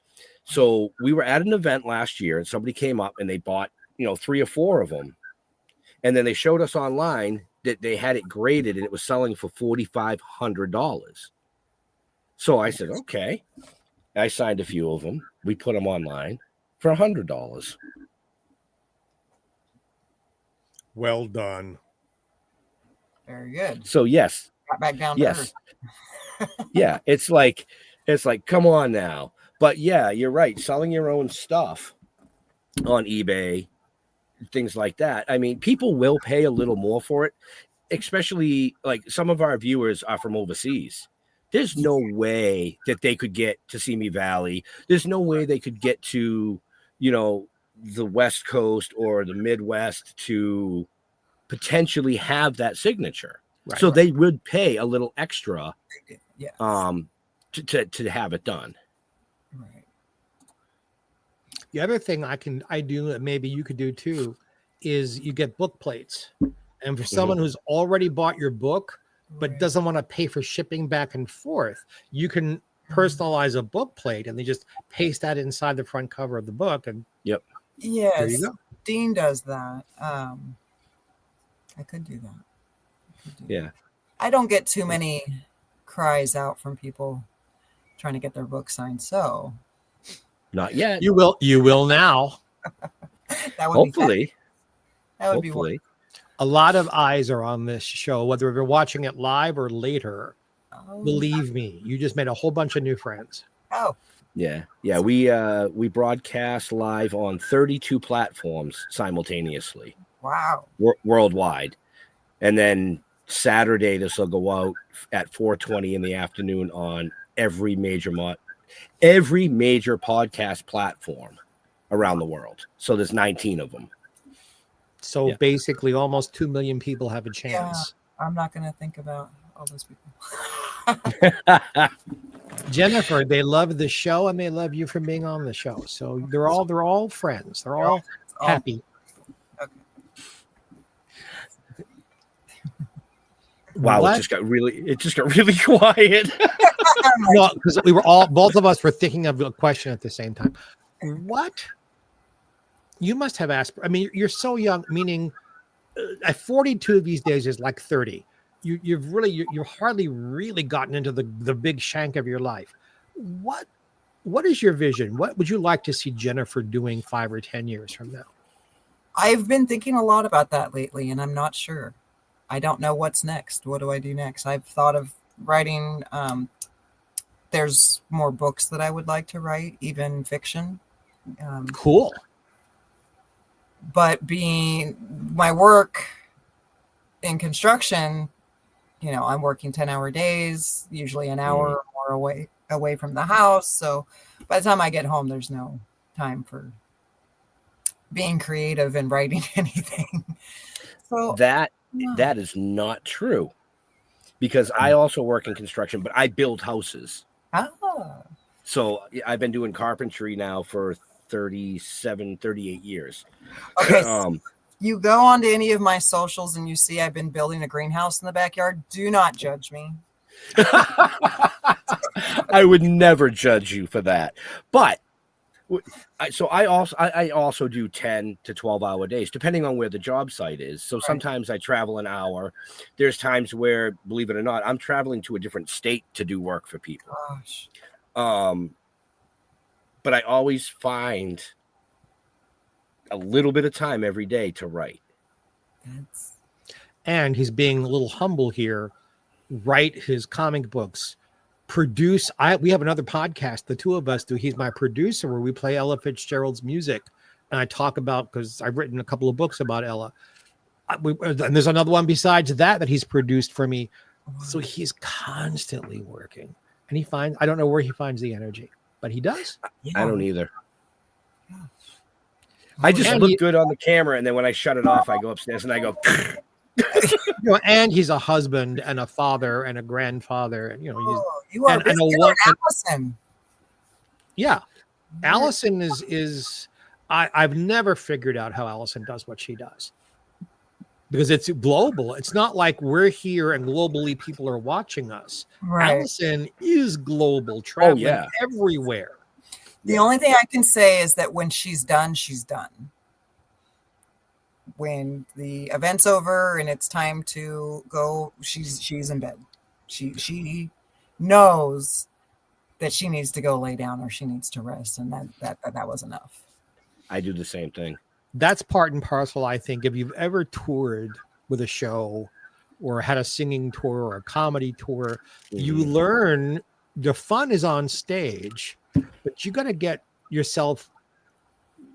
So we were at an event last year and somebody came up and they bought, 3 or 4 of them. And then they showed us online that they had it graded and it was selling for $4,500. So I said, okay. I signed a few of them. We put them online for $100. Well done. Very good. So yes. Got back down to earth. Yeah, it's like, come on now. But yeah, you're right. Selling your own stuff on eBay, things like that. I mean, people will pay a little more for it, especially like some of our viewers are from overseas. There's no way that they could get to Simi Valley. There's no way they could get to, the West Coast or the Midwest to potentially have that signature. Right, so they would pay a little extra to have it done. Right. The other thing I do that maybe you could do too is you get book plates. And for someone who's already bought your book but doesn't want to pay for shipping back and forth, you can personalize a book plate and they just paste that inside the front cover of the book. And yes, there you go. Dean does that. I could do that. Yeah. I don't get too many cries out from people trying to get their book signed. So Not yet. You will now. that would Hopefully. be that would be Hopefully. A lot of eyes are on this show, whether you're watching it live or later. wonderful. Believe me, you just made a whole bunch of new friends. Oh, Yeah. Yeah. We broadcast live on 32 platforms simultaneously wow. worldwide. And then Saturday, this will go out at 4:20 in the afternoon on every major podcast platform around the world. So there's 19 of them. So Yeah. basically, almost 2 million people have a Yeah, chance. I'm not going to think about all those people. Jennifer, they love the show and they love you for being on the show. So they're all friends. They're all happy. Okay. Wow, What? it just got really quiet. No, because both of us were thinking of a question at the same time. What? You must have asked. I mean, you're so young, meaning at 42 these days is like 30. You've hardly really gotten into the big shank of your life. What is your vision? What would you like to see Jennifer doing 5 or 10 years from now? I've been thinking a lot about that lately, and I'm not sure. I don't know what's next. What do I do next? I've thought of writing. There's more books that I would like to write, even fiction. Cool. But being my work in construction, I'm working 10-hour days, usually an hour or more away from the house. So by the time I get home, there's no time for being creative and writing anything. So That is not true, because I also work in construction, but I build houses. So I've been doing carpentry now for 38 years. Okay. You go onto any of my socials and you see I've been building a greenhouse in the backyard. Do not judge me. I would never judge you for that. But I also do 10 to 12-hour days, depending on where the job site is. So sometimes I travel an hour. There's times where, believe it or not, I'm traveling to a different state to do work for people. Gosh. But I always find a little bit of time every day to write. And he's being a little humble here. Write his comic books. Produce. We have another podcast, the two of us do. He's my producer, where we play Ella Fitzgerald's music, and I talk about, because I've written a couple of books about Ella. And there's another one besides that he's produced for me. So he's constantly working, and I don't know where he finds the energy, but he does. I don't either. I just look good on the camera, and then when I shut it off, I go upstairs and I go. And he's a husband and a father and a grandfather, and he's you are Allison. Yeah, Allison is. I've never figured out how Allison does what she does, because it's global. It's not like we're here and globally people are watching us. Right. Allison is global, traveling everywhere. The only thing I can say is that when she's done, she's done. When the event's over and it's time to go, she's in bed. She knows that she needs to go lay down or she needs to rest, and that was enough. I do the same thing. That's part and parcel, I think. If you've ever toured with a show or had a singing tour or a comedy tour, you learn the fun is on stage, but you got to get yourself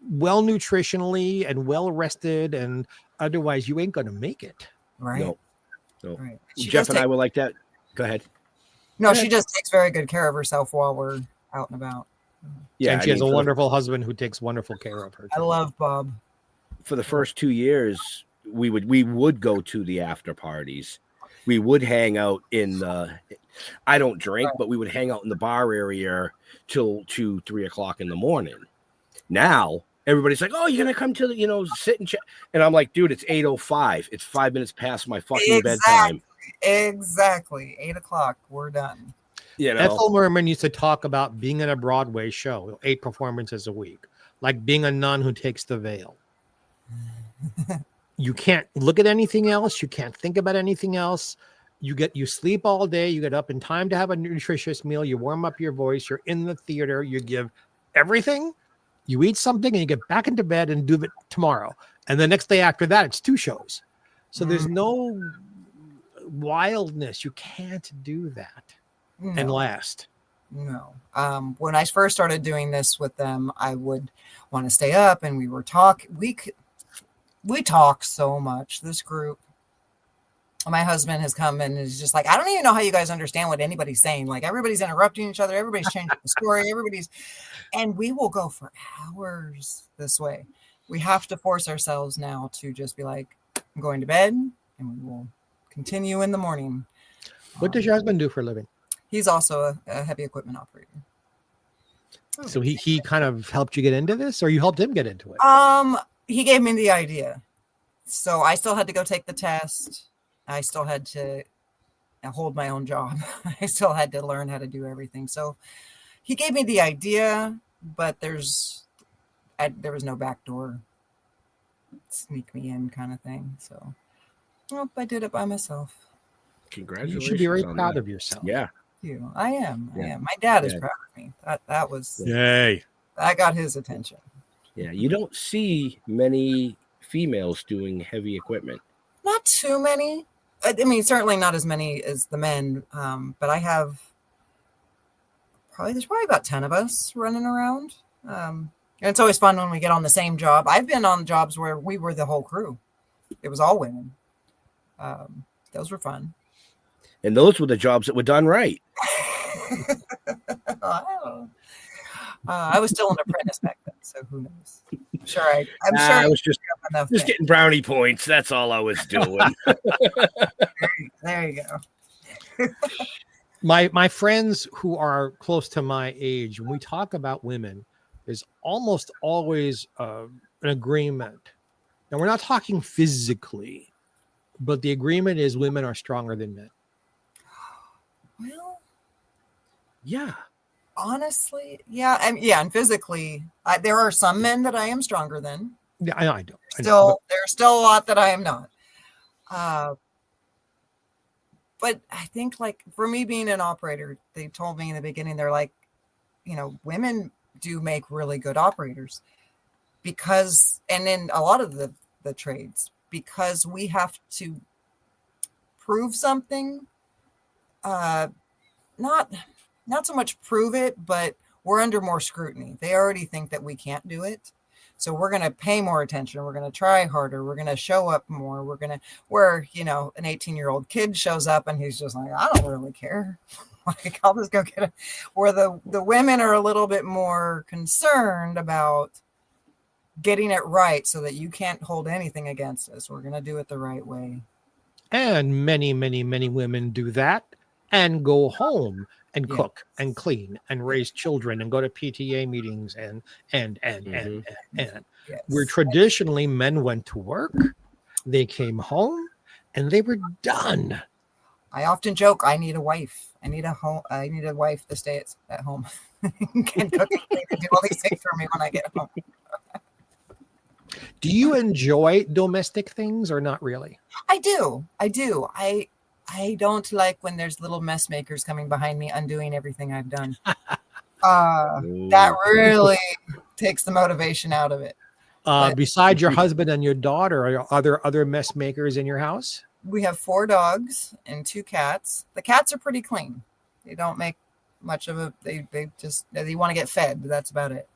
well nutritionally and well rested, and otherwise you ain't going to make it. Right. No. Right. Jeff and I were like that. Go ahead. No, she just takes very good care of herself while we're out and about. Yeah, and she has a wonderful husband who takes wonderful care of her. I love Bob. For the first 2 years, we would go to the after parties. We would hang out in the. I don't drink, but we would hang out in the bar area till 2-3 o'clock in the morning. Now everybody's like, "Oh, you're gonna come to the, sit and chat," and I'm like, "Dude, it's 8:05. It's 5 minutes past my fucking bedtime." Exactly. 8 o'clock. We're done. Ethel Merman used to talk about being in a Broadway show, 8 performances a week, like being a nun who takes the veil. You can't look at anything else. You can't think about anything else. You sleep all day, you get up in time to have a nutritious meal, you warm up your voice, you're in the theater, you give everything, you eat something, and you get back into bed and do it tomorrow. And the next day after that, it's 2 shows. So there's no wildness. You can't do that and last. No. When I first started doing this with them, I would want to stay up, and we were we talk so much, this group. My husband has come and is just like, I don't even know how you guys understand what anybody's saying. Like, everybody's interrupting each other. Everybody's changing the story. And we will go for hours this way. We have to force ourselves now to just be like, I'm going to bed, and we will continue in the morning. What does your husband do for a living? He's also a heavy equipment operator. So he kind of helped you get into this, or you helped him get into it? He gave me the idea. So I still had to go take the test. I still had to hold my own job. I still had to learn how to do everything. So he gave me the idea, but there was no backdoor sneak me in kind of thing. So I did it by myself. Congratulations. You should be very proud of yourself. Yeah. I am. My dad is proud of me. That was yay. That got his attention. Yeah. You don't see many females doing heavy equipment. Not too many. I mean, certainly not as many as the men. But I have there's probably about 10 of us running around. And it's always fun when we get on the same job. I've been on jobs where we were the whole crew. It was all women. Those were fun. And those were the jobs that were done right. I was still an apprentice back then, so who knows? I'm sure I was just getting brownie points. That's all I was doing. There you go. My friends who are close to my age, when we talk about women, there's almost always an agreement. Now, we're not talking physically, but the agreement is women are stronger than men. Well, yeah. Honestly, yeah. And physically, there are some men that I am stronger than. Yeah, I know. There's still a lot that I am not. But I think, like, for me being an operator, they told me in the beginning, they're like, women do make really good operators and in a lot of the trades, because we have to prove something. Not so much prove it, but we're under more scrutiny. They already think that we can't do it. So we're going to pay more attention. We're going to try harder. We're going to show up more. An 18-year-old kid shows up and he's just like, I don't really care. Like, I'll just go get it. Where the women are a little bit more concerned about getting it right so that you can't hold anything against us. We're going to do it the right way. And many, many, many women do that and go home and cook and clean and raise children and go to PTA meetings and where traditionally men went to work, they came home and they were done. I often joke, I need a wife. I need a wife to stay at home and cook and do all these things for me when I get home. Do you enjoy domestic things or not really? I do. I don't like when there's little mess makers coming behind me undoing everything I've done. That really takes the motivation out of it. Besides your husband and your daughter, are there other mess makers in your house? We have 4 dogs and 2 cats. The cats are pretty clean. They don't make much of a, they want to get fed, but that's about it.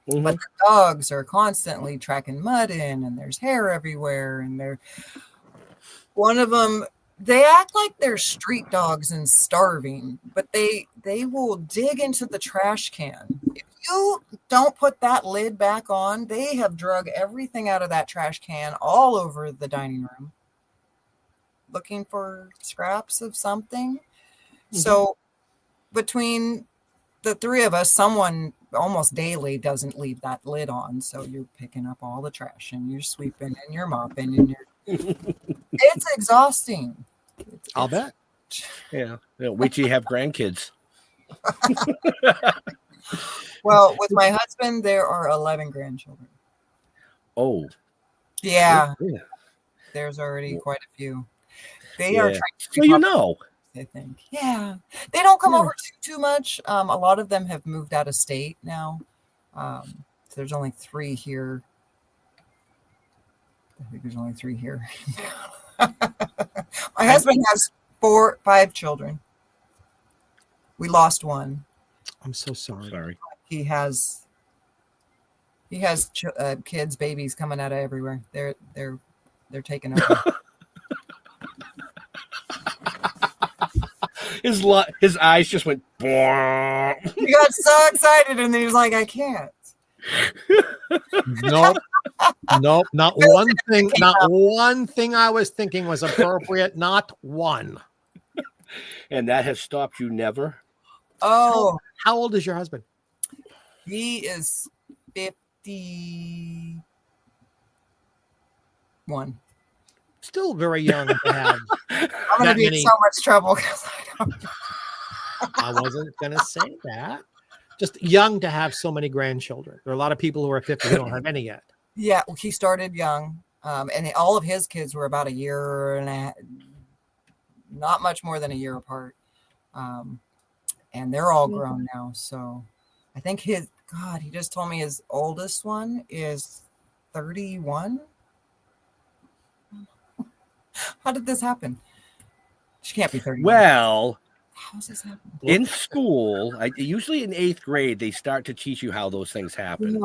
Mm-hmm. But the dogs are constantly tracking mud in, and there's hair everywhere. And one of them, they act like they're street dogs and starving, but they will dig into the trash can. If you don't put that lid back on, they have drug everything out of that trash can all over the dining room, looking for scraps of something. Mm-hmm. So between the 3 of us, someone almost daily doesn't leave that lid on. So you're picking up all the trash and you're sweeping and you're mopping and it's exhausting. I'll bet. Yeah. Wait till you have grandkids. Well, with my husband, there are 11 grandchildren. Oh. Yeah. There's already quite a few. They are trying to So you know. I think. Yeah. They don't come over too much. A lot of them have moved out of state now. So there's only 3 here. I think there's only 3 here. My husband has 5 children. We lost one. I'm so sorry. He has kids, babies coming out of everywhere. They're taking over. His eyes just went. He got so excited, and he was like, "I can't." Nope. Not one thing. Not one thing I was thinking was appropriate. Not one. And that has stopped you never. Oh, how old is your husband? He is 51. Still very young to have. I'm going to be in so much trouble because I wasn't going to say that. Just young to have so many grandchildren. There are a lot of people who are 50 who don't have any yet. Yeah, well, he started young, and all of his kids were about a year and a half, not much more than a year apart, and they're all grown now. So I think he just told me his oldest one is 31. How did this happen? She can't be 31. Well, how's this happen? In school, usually in 8th grade, they start to teach you how those things happen.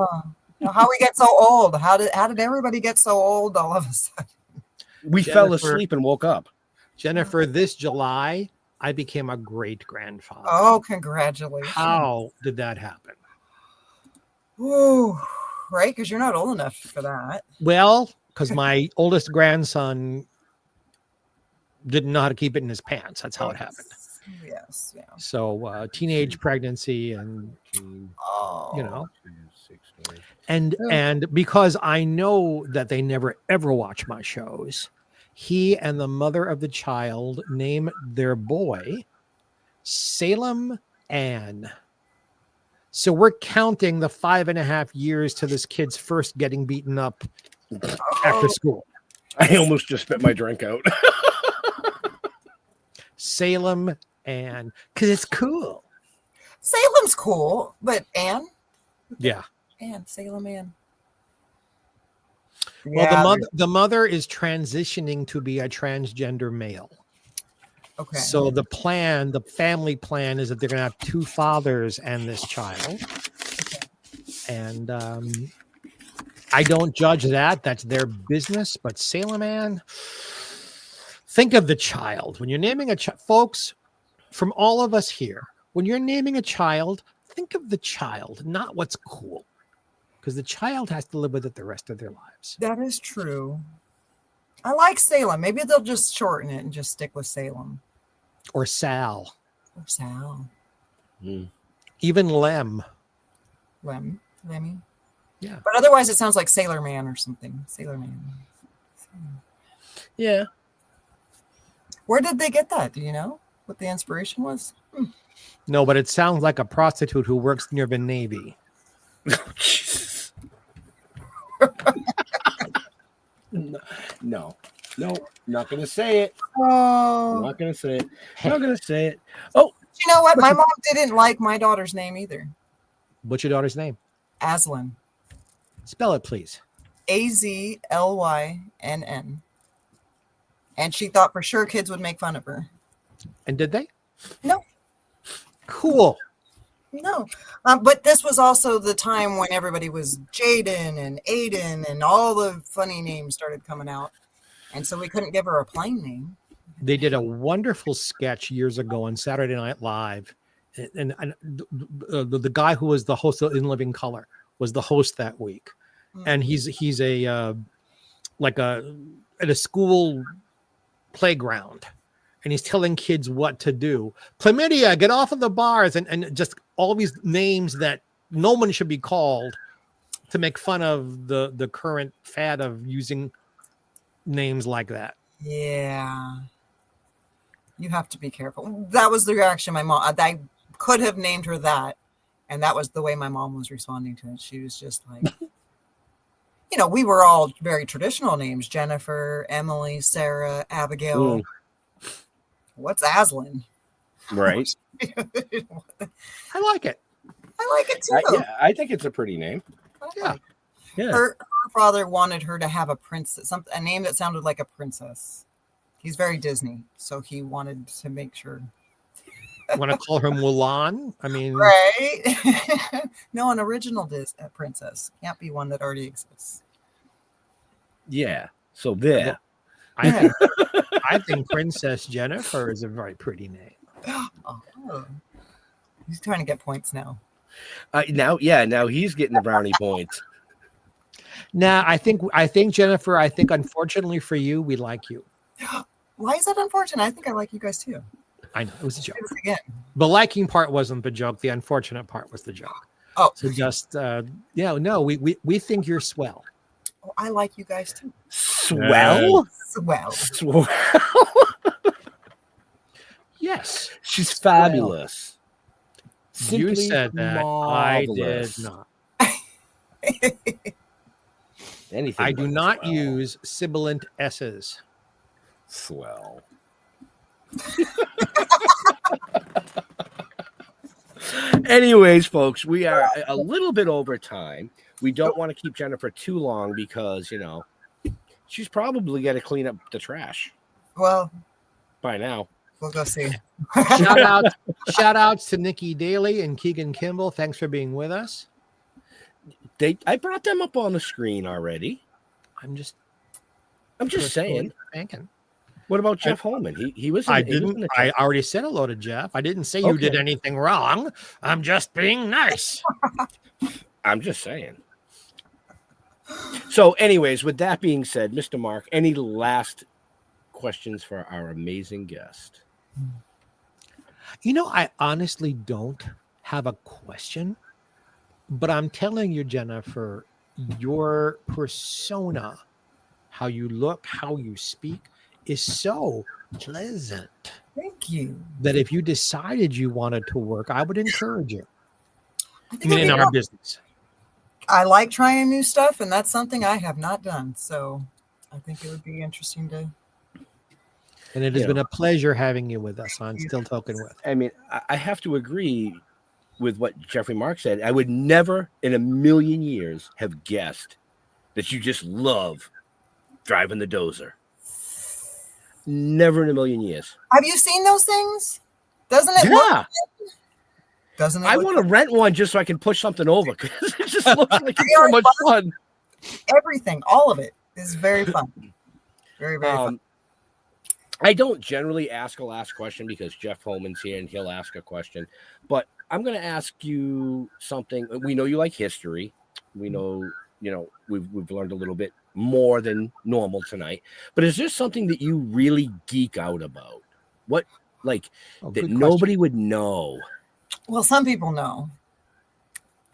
Yeah. How we get so old? How did everybody get so old all of a sudden? We fell asleep and woke up. Jennifer, this July, I became a great grandfather. Oh, congratulations! How did that happen? Ooh, right? Because you're not old enough for that. Well, because my oldest grandson didn't know how to keep it in his pants. That's how it happened. Yes. Yeah. So teenage pregnancy and, and because I know that they never, ever watch my shows, he and the mother of the child named their boy Salem Ann. So we're counting the 5.5 years to this kid's first getting beaten up after school. I almost just spit my drink out. Salem Ann, because it's cool. Salem's cool, but Ann? Yeah. Salem Ann. Well, the mother is transitioning to be a transgender male. Okay. So the family plan is that they're going to have 2 fathers and this child. And I don't judge that. That's their business. But Salem Ann, think of the child. When you're naming a child, folks, from all of us here, when you're naming a child, think of the child, not what's cool. Because the child has to live with it the rest of their lives. That is true. I like Salem. Maybe they'll just shorten it and just stick with Salem. Or Sal. Or Sal. Even Lemmy. Yeah. But otherwise it sounds like Sailor Man or something. Sailor Man. Yeah. Where did they get that? Do you know what the inspiration was? No, but it sounds like a prostitute who works near the Navy. No, not gonna say it. Oh, not gonna say it. Not gonna say it. Oh, you know what? My mom didn't like my daughter's name either. What's your daughter's name? Aslan. Spell it, please. Azlynn. And she thought for sure kids would make fun of her. And did they? No. Cool. No. But this was also the time when everybody was Jaden and Aiden and all the funny names started coming out. And so we couldn't give her a plain name. They did a wonderful sketch years ago on Saturday Night Live. And the guy who was the host of In Living Color was the host that week. And he's a like at a school playground. And he's telling kids what to do. Chlamydia, get off of the bars, and just all these names that no one should be called to make fun of the current fad of using names like that. Yeah. You have to be careful. That was the reaction my mom. I could have named her that. And that was the way my mom was responding to it. She was just like, we were all very traditional names: Jennifer, Emily, Sarah, Abigail. What's Aslan? Right. I like it. I like it too. I think it's a pretty name. Yeah. Her father wanted her to have a princess, a name that sounded like a princess. He's very Disney, so he wanted to make sure. Want to call her Mulan? I mean, right? No, an original princess can't be one that already exists. Yeah. So there. I think Princess Jennifer is a very pretty name. Oh, he's trying to get points now. Now he's getting the brownie points. Now, I think Jennifer, unfortunately for you, we like you. Why is that unfortunate? I think I like you guys too. I know, it was a joke. Again. The liking part wasn't the joke. The unfortunate part was the joke. Oh. So just, we think you're swell. Oh, I like you guys too. Swell? Swell. Yes. She's fabulous. You said that. Marvelous. I did not. Anything I do not swell. use sibilant S's. Swell. Anyways, folks, we are a little bit over time. We don't want to keep Jennifer too long because, she's probably got to clean up the trash. Well, by now. We'll go see. Shout outs to Nikki Daly and Keegan Kimball. Thanks for being with us. I brought them up on the screen already. I'm just saying. Thinking. What about Jeff Holman? He was. I already said hello to Jeff. I didn't say you did anything wrong. I'm just being nice. I'm just saying. So, anyways, with that being said, Mr. Mark, any last questions for our amazing guest? I honestly don't have a question, but I'm telling you, Jennifer, your persona, how you look, how you speak, is so pleasant. Thank you. That if you decided you wanted to work, I would encourage you. In our business. I like trying new stuff, and that's something I have not done. So I think it would be interesting to. And it has been a pleasure having you with us on Still Toking With. I mean, I have to agree with what Jeffrey Mark said. I would never in a million years have guessed that you just love driving the dozer. Never in a million years. Have you seen those things? Doesn't it look? Doesn't it? I want to rent one just so I can push something over because it just looks like it's so much fun. Everything, all of it is very fun. Very, very fun. I don't generally ask a last question because Jeff Holman's here and he'll ask a question. But I'm going to ask you something. We know you like history. We know, we've learned a little bit more than normal tonight. But is there something that you really geek out about? What, that nobody would know? Well, some people know.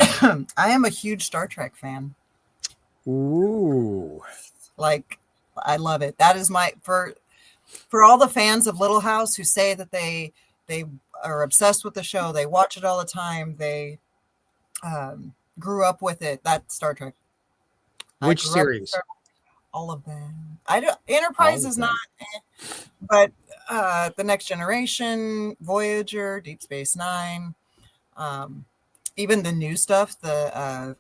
I am a huge Star Trek fan. Ooh. I love it. That is for all the fans of Little House who say that they are obsessed with the show, they watch it all the time, they grew up with it. That's Star Trek. Which series? All of them. Enterprise is not, but The Next Generation, Voyager, Deep Space Nine, even the new stuff, the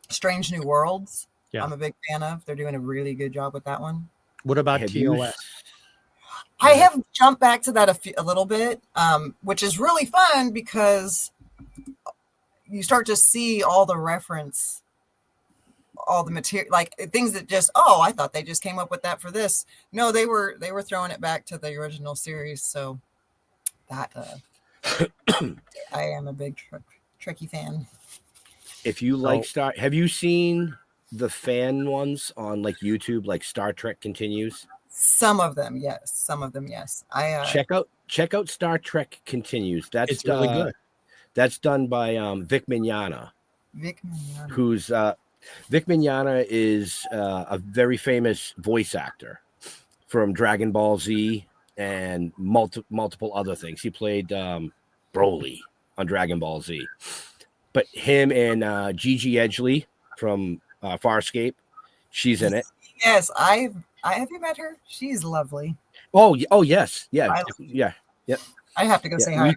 Strange New Worlds. Yeah. I'm a big fan of. They're doing a really good job with that one. What about TOS? I have jumped back to that a little bit, which is really fun because you start to see all the reference, all the material, like things that just, I thought they just came up with that for this. No, they were throwing it back to the original series. So that I am a big Trekkie fan. If you like have you seen the fan ones on YouTube, like Star Trek Continues? Some of them, yes. I check out Star Trek Continues. It's really good. That's done by Vic Mignogna. Who's Vic Mignogna is a very famous voice actor from Dragon Ball Z and multiple other things. He played Broly on Dragon Ball Z. But him and Gigi Edgley from Farscape, She's in it. Yes, I have you met her? She's lovely. Oh, yes, yeah, I- yeah. I have to go say hi.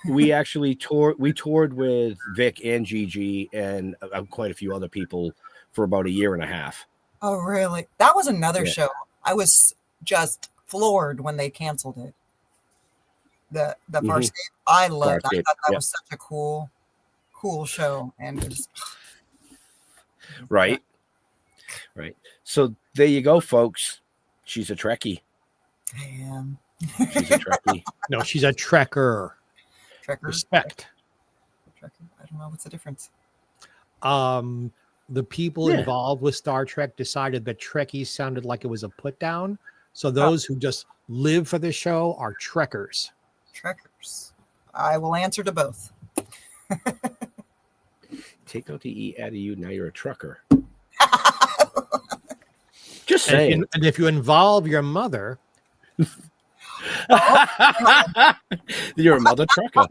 We actually toured. We toured with Vic and Gigi and quite a few other people for about a year and a half. Oh, really? That was another Yeah. show. I was just floored when they canceled it. The Farscape. I loved that. I Farscape, thought that yeah. was such a cool show. And it was, Right. So there you go, folks. She's a Trekkie. I am. She's a Trekkie. No, she's a trekker. Trekker. Respect. Trekker. I don't know what's the difference. The people Yeah. involved with Star Trek decided that Trekkies sounded like it was a put down. So those who just live for the show are trekkers. Trekkers. I will answer to both. Take out the E out of you. Now you're a trucker. Just And, saying. and if you involve your mother, You're a mother trucker.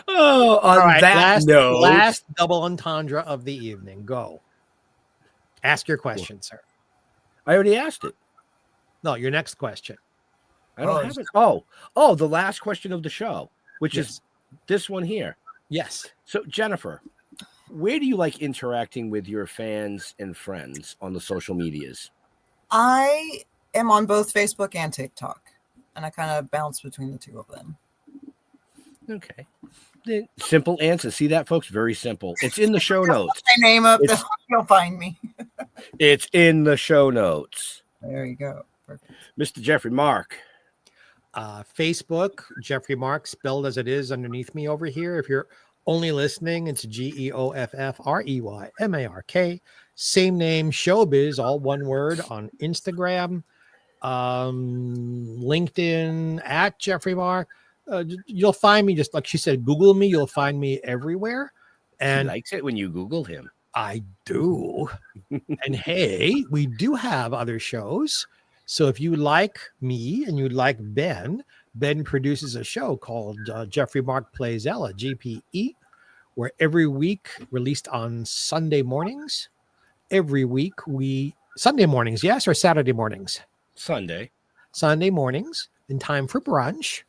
Oh, on all right, that note, last double entendre of the evening. Go. Ask your question, sir. I already asked it. No, your next question. I don't have it. Oh, the last question of the show, which Yes. is this one here. Yes. So, Jennifer, where do you like interacting with your fans and friends on the social medias? I am on both Facebook and TikTok, and I kind of bounce between the two of them. Okay. Simple answer. See that, folks? Very simple. It's in the show notes. My name up, It's- you'll find me. It's in the show notes. There you go. Perfect. Mr. Jeffrey Mark. Facebook, Jeffrey Mark, spelled as it is underneath me over here. If you're only listening, it's GeoffReymark. Same name, Showbiz, all one word on Instagram, LinkedIn at Jeffrey Mark. You'll find me, just like she said, Google me. You'll find me everywhere. He And likes it when you Google him. I do. And hey, we do have other shows. So if you like me and you like Ben produces a show called Jeffrey Mark Plays Ella, GPE, where every week, released on Sunday mornings, Sunday mornings, yes, or Saturday mornings? Sunday mornings, in time for brunch.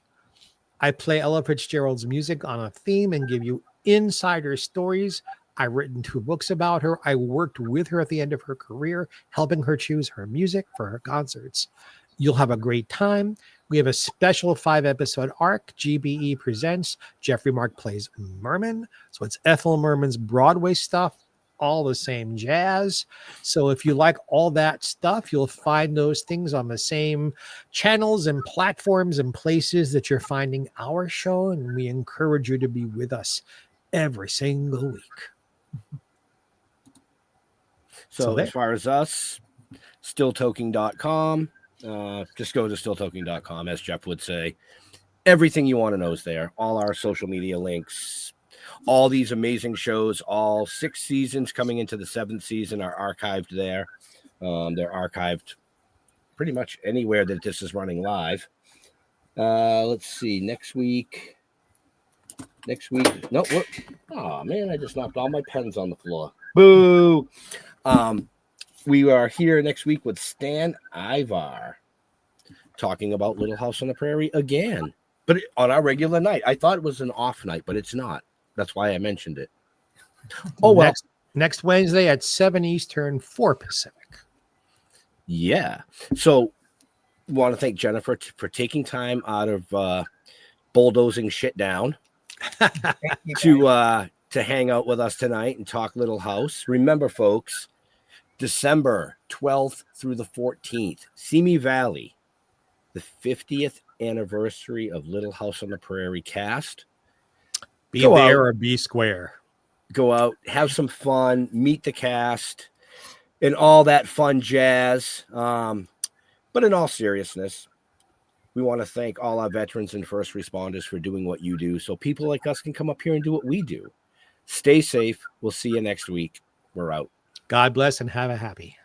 I play Ella Fitzgerald's music on a theme and give you insider stories. I've written 2 books about her. I worked with her at the end of her career, helping her choose her music for her concerts. You'll have a great time. We have a special 5-episode arc. GBE presents Jeffrey Mark Plays Merman. So it's Ethel Merman's Broadway stuff, all the same jazz. So if you like all that stuff, you'll find those things on the same channels and platforms and places that you're finding our show. And we encourage you to be with us every single week. So there. as far as us, stilltoking.com. Just go to stilltoking.com, as Jeff would say. Everything you want to know is there. All our social media links, all these amazing shows, all 6 seasons coming into the 7th season are archived there. They're archived pretty much anywhere that this is running live. Let's see. Next week. No, oh man, I just knocked all my pens on the floor. Boo. We are here next week with Stan Ivar talking about Little House on the Prairie again, but on our regular night. I thought it was an off night, but it's not. That's why I mentioned it. Oh, well. Next Wednesday at 7 Eastern, 4 Pacific. Yeah. So want to thank Jennifer for taking time out of bulldozing shit down to hang out with us tonight and talk Little House. Remember, folks, December 12th through the 14th, Simi Valley, the 50th anniversary of Little House on the Prairie cast. Be there or be square. Go out, have some fun, meet the cast, and all that fun jazz. But in all seriousness, we want to thank all our veterans and first responders for doing what you do, so people like us can come up here and do what we do. Stay safe. We'll see you next week. We're out. God bless and have a happy.